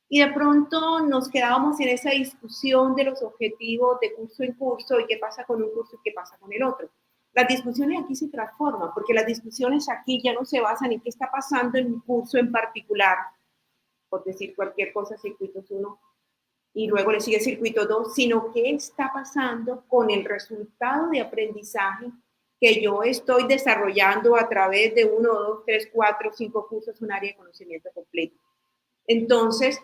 Y de pronto nos quedábamos en esa discusión de los objetivos de curso en curso y qué pasa con un curso y qué pasa con el otro. Las discusiones aquí se transforman, porque las discusiones aquí ya no se basan en qué está pasando en mi curso en particular, por decir cualquier cosa, circuitos 1, y luego le sigue circuito 2, sino qué está pasando con el resultado de aprendizaje que yo estoy desarrollando a través de 1, 2, 3, 4, 5 cursos, un área de conocimiento completo. Entonces,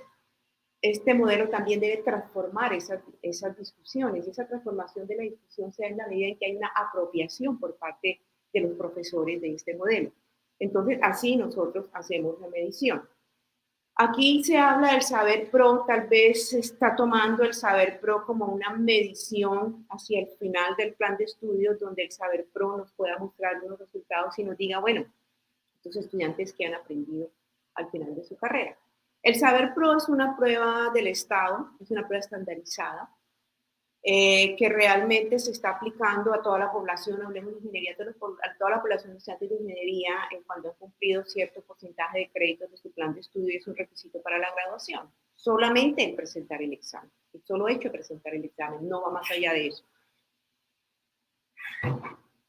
este modelo también debe transformar esas discusiones, y esa transformación de la discusión se da en la medida en que hay una apropiación por parte de los profesores de este modelo. Entonces, así nosotros hacemos la medición. Aquí se habla del saber pro, tal vez se está tomando el saber pro como una medición hacia el final del plan de estudios, donde el saber pro nos pueda mostrar unos resultados y nos diga, bueno, estos estudiantes que han aprendido al final de su carrera. El saber pro es una prueba del Estado, es una prueba estandarizada, que realmente se está aplicando a toda la población, hablemos de ingeniería, a toda la población de estudiantes de ingeniería cuando han cumplido cierto porcentaje de créditos de su plan de estudio, y es un requisito para la graduación. Solamente el presentar el examen, el solo hecho de presentar el examen, no va más allá de eso.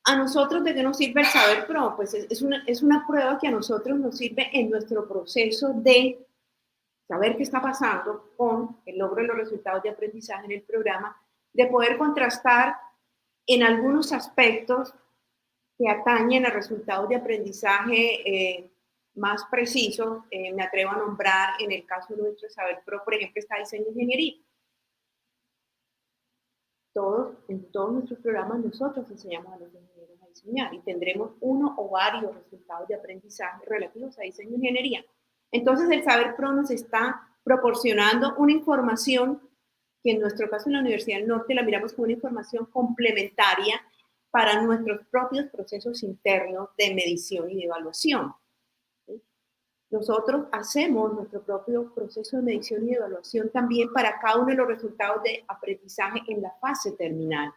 ¿A nosotros de qué nos sirve el saber pro? Pues es una prueba que a nosotros nos sirve en nuestro proceso de saber qué está pasando con el logro de los resultados de aprendizaje en el programa, de poder contrastar en algunos aspectos que atañen a resultados de aprendizaje más precisos. Me atrevo a nombrar en el caso nuestro de Saber Pro, por ejemplo, está diseño de ingeniería. En todos nuestros programas nosotros enseñamos a los ingenieros a diseñar y tendremos uno o varios resultados de aprendizaje relativos a diseño de ingeniería. Entonces el Saber Pro nos está proporcionando una información que en nuestro caso en la Universidad del Norte la miramos como una información complementaria para nuestros propios procesos internos de medición y de evaluación. Nosotros hacemos nuestro propio proceso de medición y de evaluación también para cada uno de los resultados de aprendizaje en la fase terminal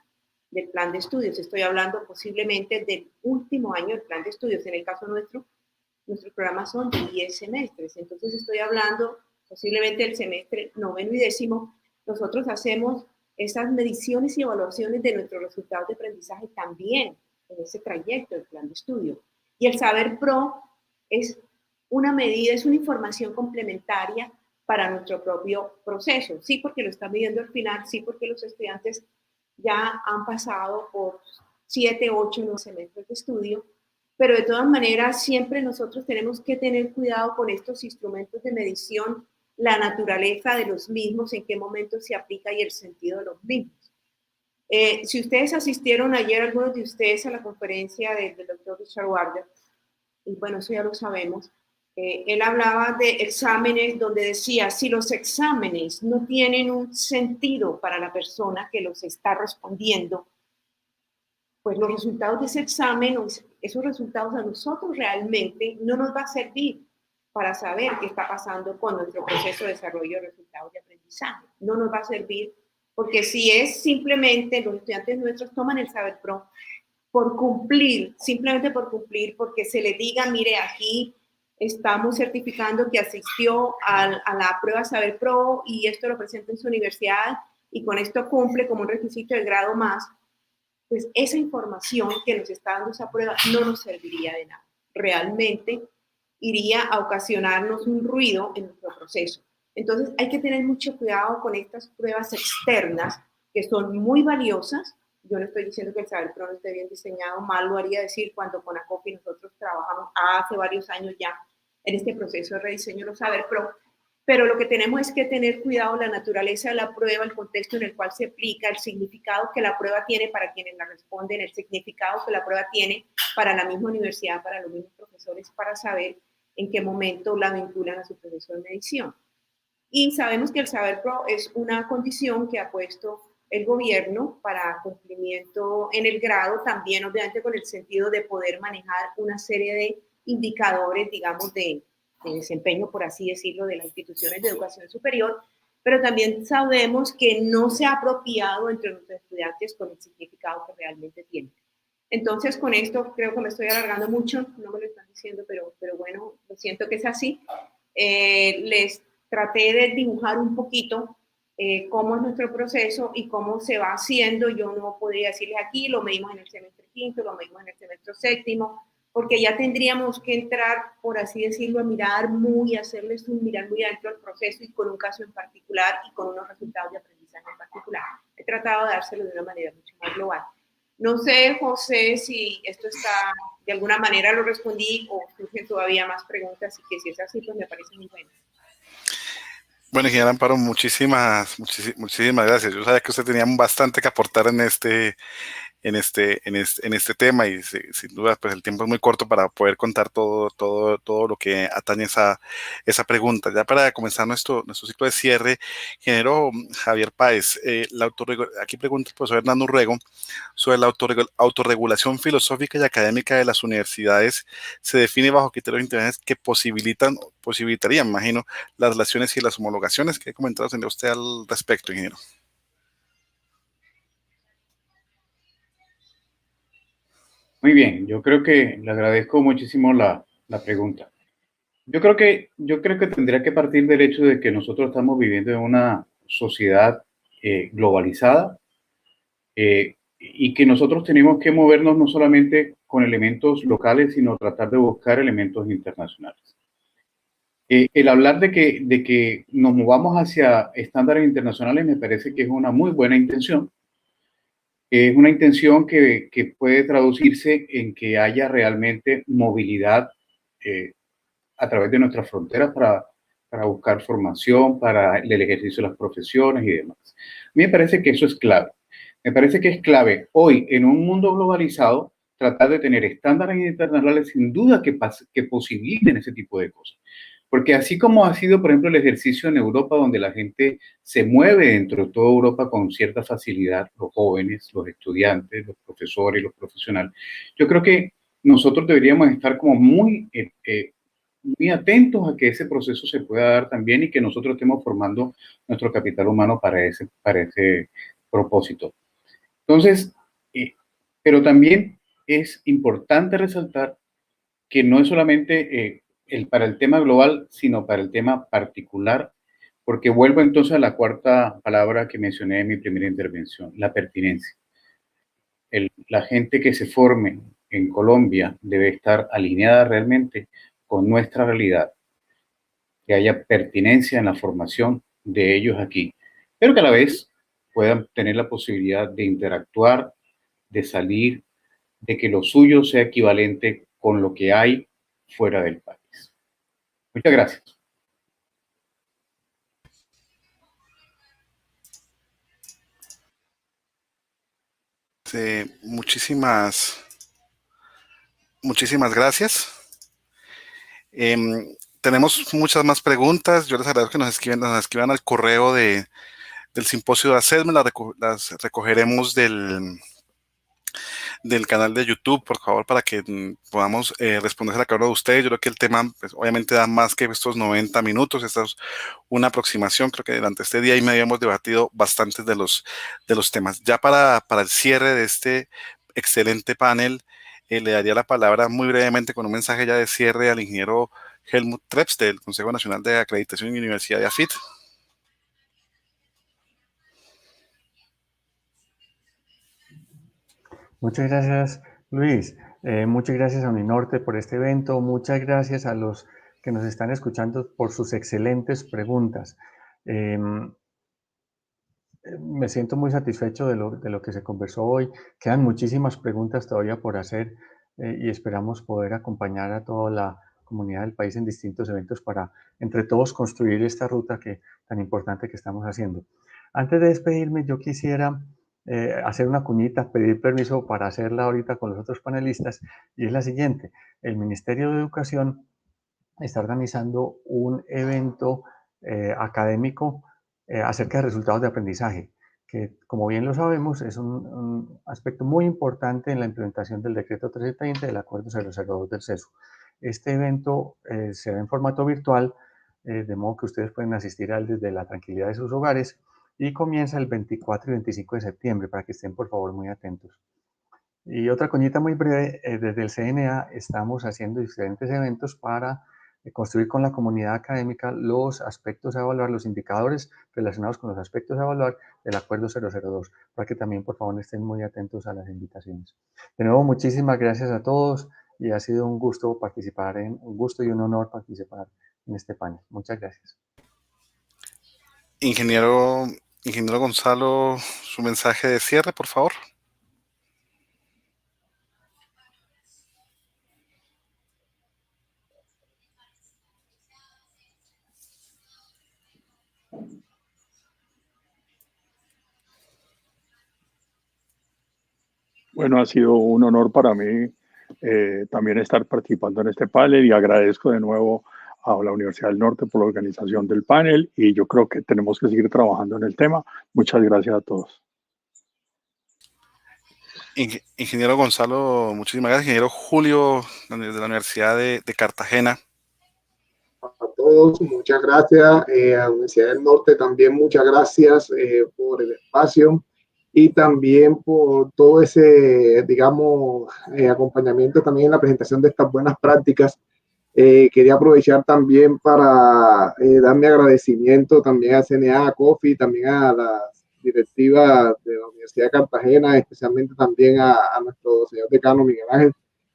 del plan de estudios. Estoy hablando posiblemente del último año del plan de estudios. En el caso nuestro, nuestros programas son de 10 semestres. Entonces estoy hablando posiblemente del semestre 9º y 10º. Nosotros hacemos esas mediciones y evaluaciones de nuestros resultados de aprendizaje también en ese trayecto del plan de estudio. Y el Saber Pro es una medida, es una información complementaria para nuestro propio proceso. Sí, porque lo están midiendo al final, sí, porque los estudiantes ya han pasado por 7, 8, 9 semestres de estudio, pero de todas maneras siempre nosotros tenemos que tener cuidado con estos instrumentos de medición, la naturaleza de los mismos, en qué momento se aplica y el sentido de los mismos. Si ustedes asistieron ayer, algunos de ustedes, a la conferencia del doctor Richard Warder, y bueno, eso ya lo sabemos, él hablaba de exámenes donde decía, si los exámenes no tienen un sentido para la persona que los está respondiendo, pues los resultados de ese examen, esos resultados a nosotros realmente no nos va a servir para saber qué está pasando con nuestro proceso de desarrollo de resultados de aprendizaje. No nos va a servir porque si es simplemente, los estudiantes nuestros toman el Saber Pro por cumplir, simplemente por cumplir, porque se le diga, mire, aquí estamos certificando que asistió a la prueba Saber Pro y esto lo presenta en su universidad y con esto cumple como un requisito del grado más, pues esa información que nos está dando esa prueba no nos serviría de nada. Realmente iría a ocasionarnos un ruido en nuestro proceso. Entonces hay que tener mucho cuidado con estas pruebas externas que son muy valiosas. Yo no estoy diciendo que el Saber Pro no esté bien diseñado, mal lo haría decir cuando con ACOFI nosotros trabajamos hace varios años ya en este proceso de rediseño de los Saber Pro, pero lo que tenemos es que tener cuidado la naturaleza de la prueba, el contexto en el cual se aplica, el significado que la prueba tiene para quienes la responden, el significado que la prueba tiene para la misma universidad, para los mismos profesores, para saber en qué momento la vinculan a su proceso de medición. Y sabemos que el Saber Pro es una condición que ha puesto el gobierno para cumplimiento en el grado, también obviamente con el sentido de poder manejar una serie de indicadores, digamos, de desempeño, por así decirlo, de las instituciones de educación superior, pero también sabemos que no se ha apropiado entre nuestros estudiantes con el significado que realmente tiene. Entonces, con esto creo que me estoy alargando mucho, no me lo están diciendo, pero bueno, lo siento que es así. Les traté de dibujar un poquito cómo es nuestro proceso y cómo se va haciendo. Yo no podría decirles aquí, lo medimos en el semestre quinto, lo medimos en el semestre séptimo, porque ya tendríamos que entrar, por así decirlo, hacerles un mirar muy adentro al proceso y con un caso en particular y con unos resultados de aprendizaje en particular. He tratado de dárselo de una manera mucho más global. No sé, José, si esto está, de alguna manera lo respondí o surgen todavía más preguntas y que si es así, pues me parece muy bueno. Bueno, ingeniera Amparo, muchísimas gracias. Yo sabía que usted tenía bastante que aportar en este tema y sin duda pues el tiempo es muy corto para poder contar todo lo que atañe esa pregunta. Ya para comenzar nuestro ciclo de cierre, ingeniero Javier Páez, aquí pregunta el profesor Hernando Urrego sobre la autorregulación filosófica y académica de las universidades. Se define bajo criterios internacionales que posibilitarían, imagino, las relaciones y las homologaciones. ¿Qué comentarios tendría usted al respecto, ingeniero? Muy bien, yo creo que le agradezco muchísimo la pregunta. Yo creo que tendría que partir del hecho de que nosotros estamos viviendo en una sociedad globalizada y que nosotros tenemos que movernos no solamente con elementos locales, sino tratar de buscar elementos internacionales. El hablar de que nos movamos hacia estándares internacionales me parece que es una muy buena intención. Es una intención que puede traducirse en que haya realmente movilidad a través de nuestras fronteras para buscar formación, para el ejercicio de las profesiones y demás. A mí me parece que eso es clave. Me parece que es clave hoy en un mundo globalizado tratar de tener estándares internacionales sin duda que posibiliten ese tipo de cosas. Porque así como ha sido, por ejemplo, el ejercicio en Europa, donde la gente se mueve dentro de toda Europa con cierta facilidad, los jóvenes, los estudiantes, los profesores, los profesionales, yo creo que nosotros deberíamos estar como muy atentos a que ese proceso se pueda dar también y que nosotros estemos formando nuestro capital humano para ese propósito. Entonces, pero también es importante resaltar que no es solamente para el tema global, sino para el tema particular, porque vuelvo entonces a la cuarta palabra que mencioné en mi primera intervención, la pertinencia. La gente que se forme en Colombia debe estar alineada realmente con nuestra realidad, que haya pertinencia en la formación de ellos aquí, pero que a la vez puedan tener la posibilidad de interactuar, de salir, de que lo suyo sea equivalente con lo que hay fuera del país. Muchas gracias. Muchísimas gracias. Tenemos muchas más preguntas. Yo les agradezco que nos escriban al correo del simposio de ACEDME. Las recogeremos del canal de YouTube, por favor, para que podamos responder a cada uno de ustedes. Yo creo que el tema, pues, obviamente da más que estos 90 minutos. Esta es una aproximación. Creo que durante este día y medio hemos debatido bastantes de los temas. Ya para el cierre de este excelente panel, le daría la palabra muy brevemente con un mensaje ya de cierre al ingeniero Helmut Treps del Consejo Nacional de Acreditación y Universidad de AFIT. Muchas gracias, Luis. Muchas gracias a Uninorte por este evento. Muchas gracias a los que nos están escuchando por sus excelentes preguntas. Me siento muy satisfecho de lo que se conversó hoy. Quedan muchísimas preguntas todavía por hacer y esperamos poder acompañar a toda la comunidad del país en distintos eventos para entre todos construir esta ruta tan importante que estamos haciendo. Antes de despedirme, yo quisiera hacer una cuñita, pedir permiso para hacerla ahorita con los otros panelistas, y es la siguiente. El Ministerio de Educación está organizando un evento académico acerca de resultados de aprendizaje, que, como bien lo sabemos, es un aspecto muy importante en la implementación del decreto 1330 del Acuerdo 002 del CESU. Este evento será en formato virtual, de modo que ustedes pueden asistir a él desde la tranquilidad de sus hogares, y comienza el 24 y 25 de septiembre, para que estén por favor muy atentos. Y otra coñita muy breve, desde el CNA estamos haciendo diferentes eventos para construir con la comunidad académica los aspectos a evaluar, los indicadores relacionados con los aspectos a evaluar del Acuerdo 002, para que también por favor estén muy atentos a las invitaciones. De nuevo, muchísimas gracias a todos y ha sido un gusto participar, un gusto y un honor participar en este panel. Muchas gracias. Ingeniero Gonzalo, su mensaje de cierre, por favor. Bueno, ha sido un honor para mí también estar participando en este panel y agradezco de nuevo a la Universidad del Norte por la organización del panel y yo creo que tenemos que seguir trabajando en el tema. Muchas gracias a todos. Ingeniero Gonzalo, muchísimas gracias. Ingeniero Julio, de la Universidad de Cartagena. A todos, muchas gracias. A la Universidad del Norte también muchas gracias por el espacio y también por todo ese, digamos, acompañamiento también en la presentación de estas buenas prácticas. Quería aprovechar también para dar mi agradecimiento también a CNA, a COFI, también a las directivas de la Universidad de Cartagena, especialmente también a nuestro señor decano Miguel Ángel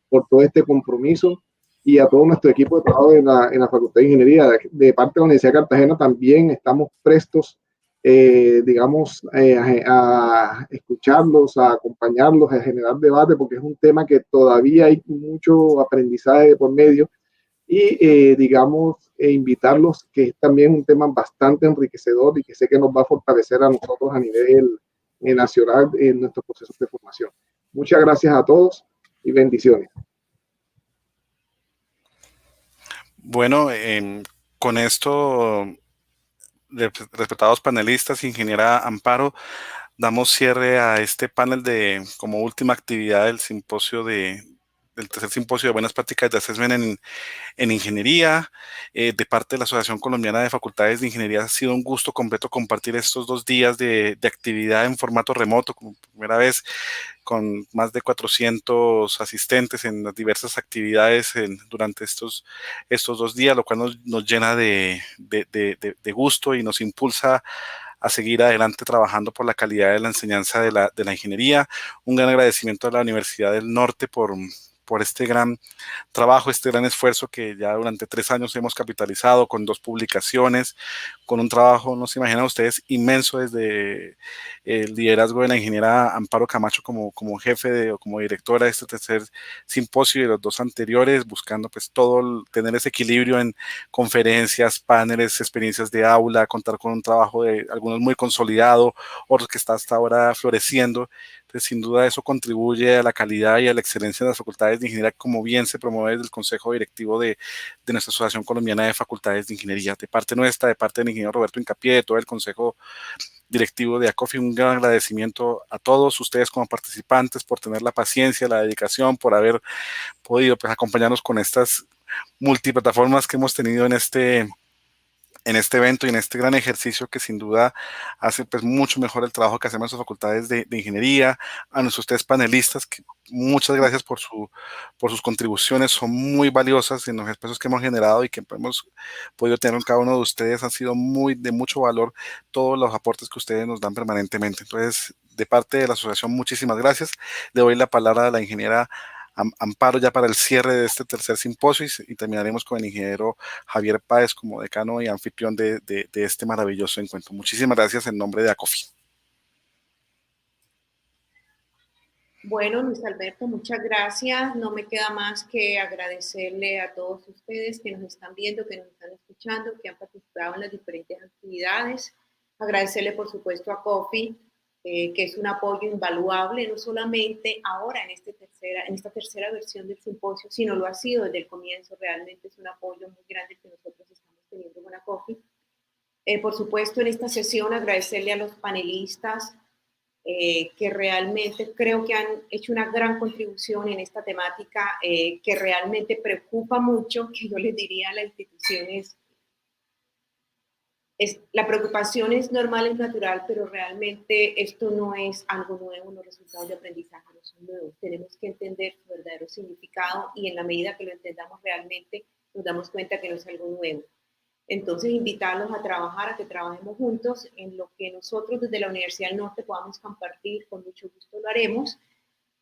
por todo este compromiso y a todo nuestro equipo de trabajo en la Facultad de Ingeniería. De parte de la Universidad de Cartagena también estamos prestos, digamos, a escucharlos, a acompañarlos, a generar debate, porque es un tema que todavía hay mucho aprendizaje por medio y, digamos, invitarlos, que es también un tema bastante enriquecedor y que sé que nos va a fortalecer a nosotros a nivel nacional en nuestros procesos de formación. Muchas gracias a todos y bendiciones. Bueno, con esto, respetados panelistas, ingeniera Amparo, damos cierre a este panel como última actividad del simposio del tercer simposio de buenas prácticas de assessment en ingeniería. De parte de la Asociación Colombiana de Facultades de Ingeniería ha sido un gusto completo compartir estos 2 días de actividad en formato remoto, como primera vez, con más de 400 asistentes en las diversas actividades durante estos 2 días, lo cual nos llena de gusto y nos impulsa a seguir adelante trabajando por la calidad de la enseñanza de la ingeniería. Un gran agradecimiento a la Universidad del Norte por este gran trabajo, este gran esfuerzo que ya durante 3 años hemos capitalizado con 2 publicaciones, con un trabajo, no se imaginan ustedes, inmenso desde el liderazgo de la ingeniera Amparo Camacho como jefe o como directora de este tercer simposio y de los 2 anteriores, buscando pues tener ese equilibrio en conferencias, paneles, experiencias de aula, contar con un trabajo de algunos muy consolidado, otros que está hasta ahora floreciendo. Entonces, sin duda eso contribuye a la calidad y a la excelencia de las facultades de ingeniería, como bien se promueve desde el Consejo Directivo de nuestra Asociación Colombiana de Facultades de Ingeniería. De parte nuestra, de parte del ingeniero Roberto Incapié, de todo el Consejo Directivo de ACOFI, un gran agradecimiento a todos ustedes como participantes por tener la paciencia, la dedicación, por haber podido pues, acompañarnos con estas multiplataformas que hemos tenido en este evento y en este gran ejercicio que sin duda hace pues mucho mejor el trabajo que hacemos en sus facultades de ingeniería. A nuestros 3 panelistas, que muchas gracias por sus contribuciones, son muy valiosas en los espacios que hemos generado y que hemos podido tener con cada uno de ustedes. Han sido de mucho valor todos los aportes que ustedes nos dan permanentemente. Entonces, de parte de la asociación, muchísimas gracias. Le doy la palabra a la ingeniera Amparo ya para el cierre de este tercer simposio y terminaremos con el ingeniero Javier Páez como decano y anfitrión de este maravilloso encuentro. Muchísimas gracias en nombre de ACOFI. Bueno, Luis Alberto, muchas gracias. No me queda más que agradecerle a todos ustedes que nos están viendo, que nos están escuchando, que han participado en las diferentes actividades. Agradecerle, por supuesto, a COFI, que es un apoyo invaluable, no solamente ahora en esta tercera versión del simposio, sino lo ha sido desde el comienzo. Realmente es un apoyo muy grande que nosotros estamos teniendo con ACOFI. Por supuesto, en esta sesión agradecerle a los panelistas que realmente creo que han hecho una gran contribución en esta temática que realmente preocupa mucho, que yo les diría a las instituciones, la preocupación es normal, es natural, pero realmente esto no es algo nuevo, los resultados de aprendizaje no son nuevos. Tenemos que entender su verdadero significado y en la medida que lo entendamos realmente nos damos cuenta que no es algo nuevo. Entonces, invitarlos a trabajar, a que trabajemos juntos en lo que nosotros desde la Universidad del Norte podamos compartir, con mucho gusto lo haremos.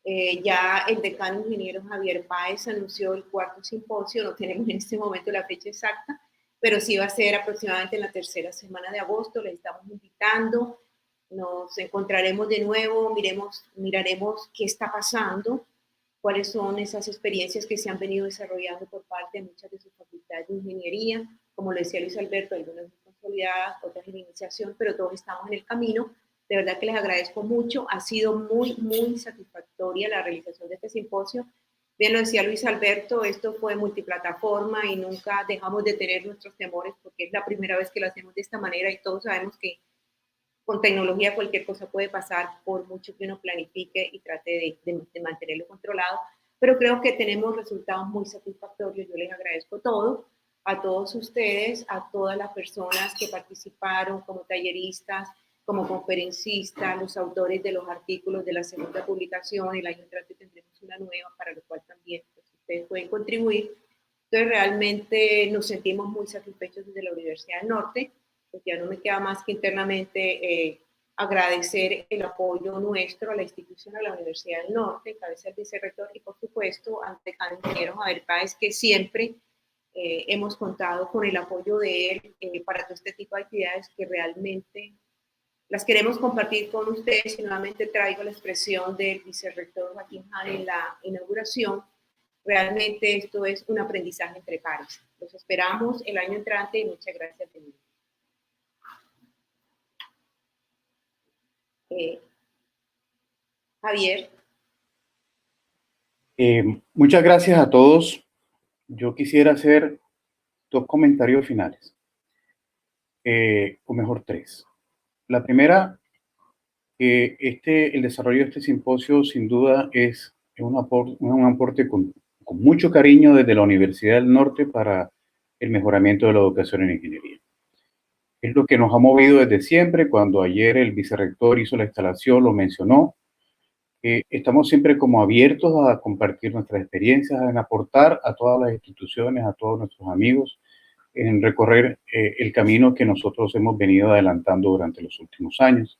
Ya el decano ingeniero Javier Páez anunció el 4º simposio, no tenemos en este momento la fecha exacta, pero sí va a ser aproximadamente en la 3ª semana de agosto, les estamos invitando, nos encontraremos de nuevo, miraremos qué está pasando, cuáles son esas experiencias que se han venido desarrollando por parte de muchas de sus facultades de ingeniería, como lo decía Luis Alberto, algunas consolidadas, otras en iniciación, pero todos estamos en el camino. De verdad que les agradezco mucho, ha sido muy, muy satisfactoria la realización de este simposio. Bien lo decía Luis Alberto, esto fue multiplataforma y nunca dejamos de tener nuestros temores porque es la primera vez que lo hacemos de esta manera y todos sabemos que con tecnología cualquier cosa puede pasar por mucho que uno planifique y trate de mantenerlo controlado, pero creo que tenemos resultados muy satisfactorios. Yo les agradezco todo, a todos ustedes, a todas las personas que participaron como talleristas, como conferencistas, los autores de los artículos de la segunda publicación. El año entrante tendremos una nueva para lo cual también pues, ustedes pueden contribuir. Entonces realmente nos sentimos muy satisfechos desde la Universidad del Norte. Pues ya no me queda más que internamente agradecer el apoyo nuestro a la institución, a la Universidad del Norte, cabeza del vicerrector y por supuesto al decano ingeniero Javier Páez, que siempre hemos contado con el apoyo de él para todo este tipo de actividades que realmente las queremos compartir con ustedes y nuevamente traigo la expresión del vicerrector Joaquín Jara en la inauguración. Realmente esto es un aprendizaje entre pares. Los esperamos el año entrante y muchas gracias de nuevo. Javier. Muchas gracias a todos. Yo quisiera hacer 2 comentarios finales, o mejor 3. La primera, el desarrollo de este simposio sin duda es un aporte con mucho cariño desde la Universidad del Norte para el mejoramiento de la educación en ingeniería. Es lo que nos ha movido desde siempre. Cuando ayer el vicerrector hizo la instalación, lo mencionó. Estamos siempre como abiertos a compartir nuestras experiencias, en aportar a todas las instituciones, a todos nuestros amigos, en recorrer el camino que nosotros hemos venido adelantando durante los últimos años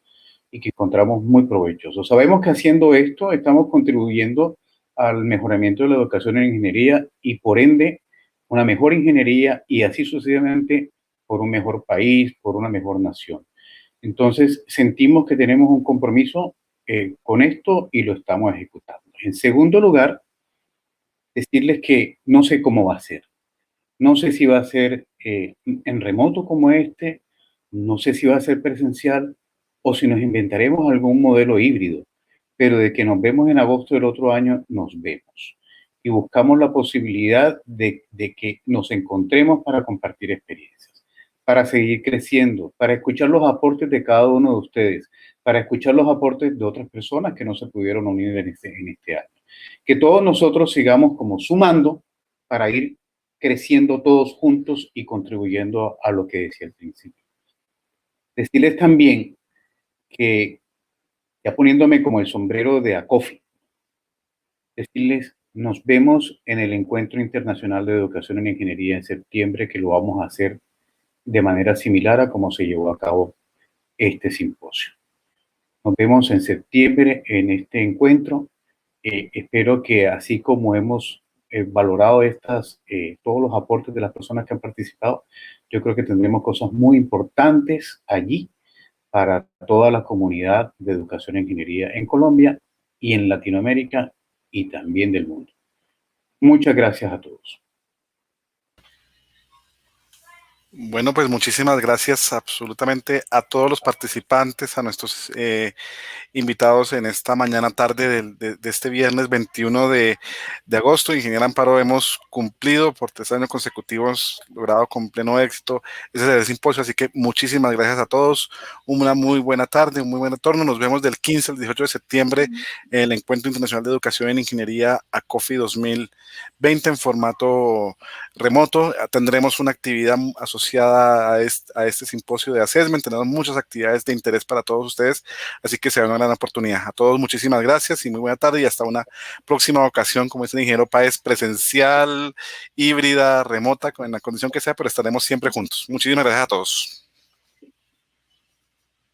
y que encontramos muy provechoso. Sabemos que haciendo esto estamos contribuyendo al mejoramiento de la educación en ingeniería y por ende una mejor ingeniería y así sucesivamente por un mejor país, por una mejor nación. Entonces sentimos que tenemos un compromiso con esto y lo estamos ejecutando. En segundo lugar, decirles que no sé cómo va a ser. No sé si va a ser en remoto como este, no sé si va a ser presencial o si nos inventaremos algún modelo híbrido, pero de que nos vemos en agosto del otro año, nos vemos. Y buscamos la posibilidad de que nos encontremos para compartir experiencias, para seguir creciendo, para escuchar los aportes de cada uno de ustedes, para escuchar los aportes de otras personas que no se pudieron unir en este año. Que todos nosotros sigamos como sumando para ir creciendo todos juntos y contribuyendo a lo que decía al principio. Decirles también que, ya poniéndome como el sombrero de ACOFI, decirles, nos vemos en el Encuentro Internacional de Educación en Ingeniería en septiembre, que lo vamos a hacer de manera similar a como se llevó a cabo este simposio. Nos vemos en septiembre en este encuentro. Espero que así como hemos valorado todos los aportes de las personas que han participado, yo creo que tendremos cosas muy importantes allí para toda la comunidad de educación e ingeniería en Colombia y en Latinoamérica y también del mundo. Muchas gracias a todos. Bueno, pues muchísimas gracias absolutamente a todos los participantes, a nuestros invitados en esta mañana tarde de este viernes 21 de agosto. Ingeniera Amparo, hemos cumplido por 3 años consecutivos, logrado con pleno éxito ese simposio, así que muchísimas gracias a todos, una muy buena tarde, un muy buen retorno. Nos vemos del 15 al 18 de septiembre en el Encuentro Internacional de Educación en Ingeniería ACOFI 2020 en formato remoto. Tendremos una actividad asociada a este simposio de assessment, tenemos muchas actividades de interés para todos ustedes, así que será una gran oportunidad. A todos muchísimas gracias y muy buena tarde y hasta una próxima ocasión, como dice el ingeniero Páez, presencial, híbrida, remota, en la condición que sea, pero estaremos siempre juntos. Muchísimas gracias a todos.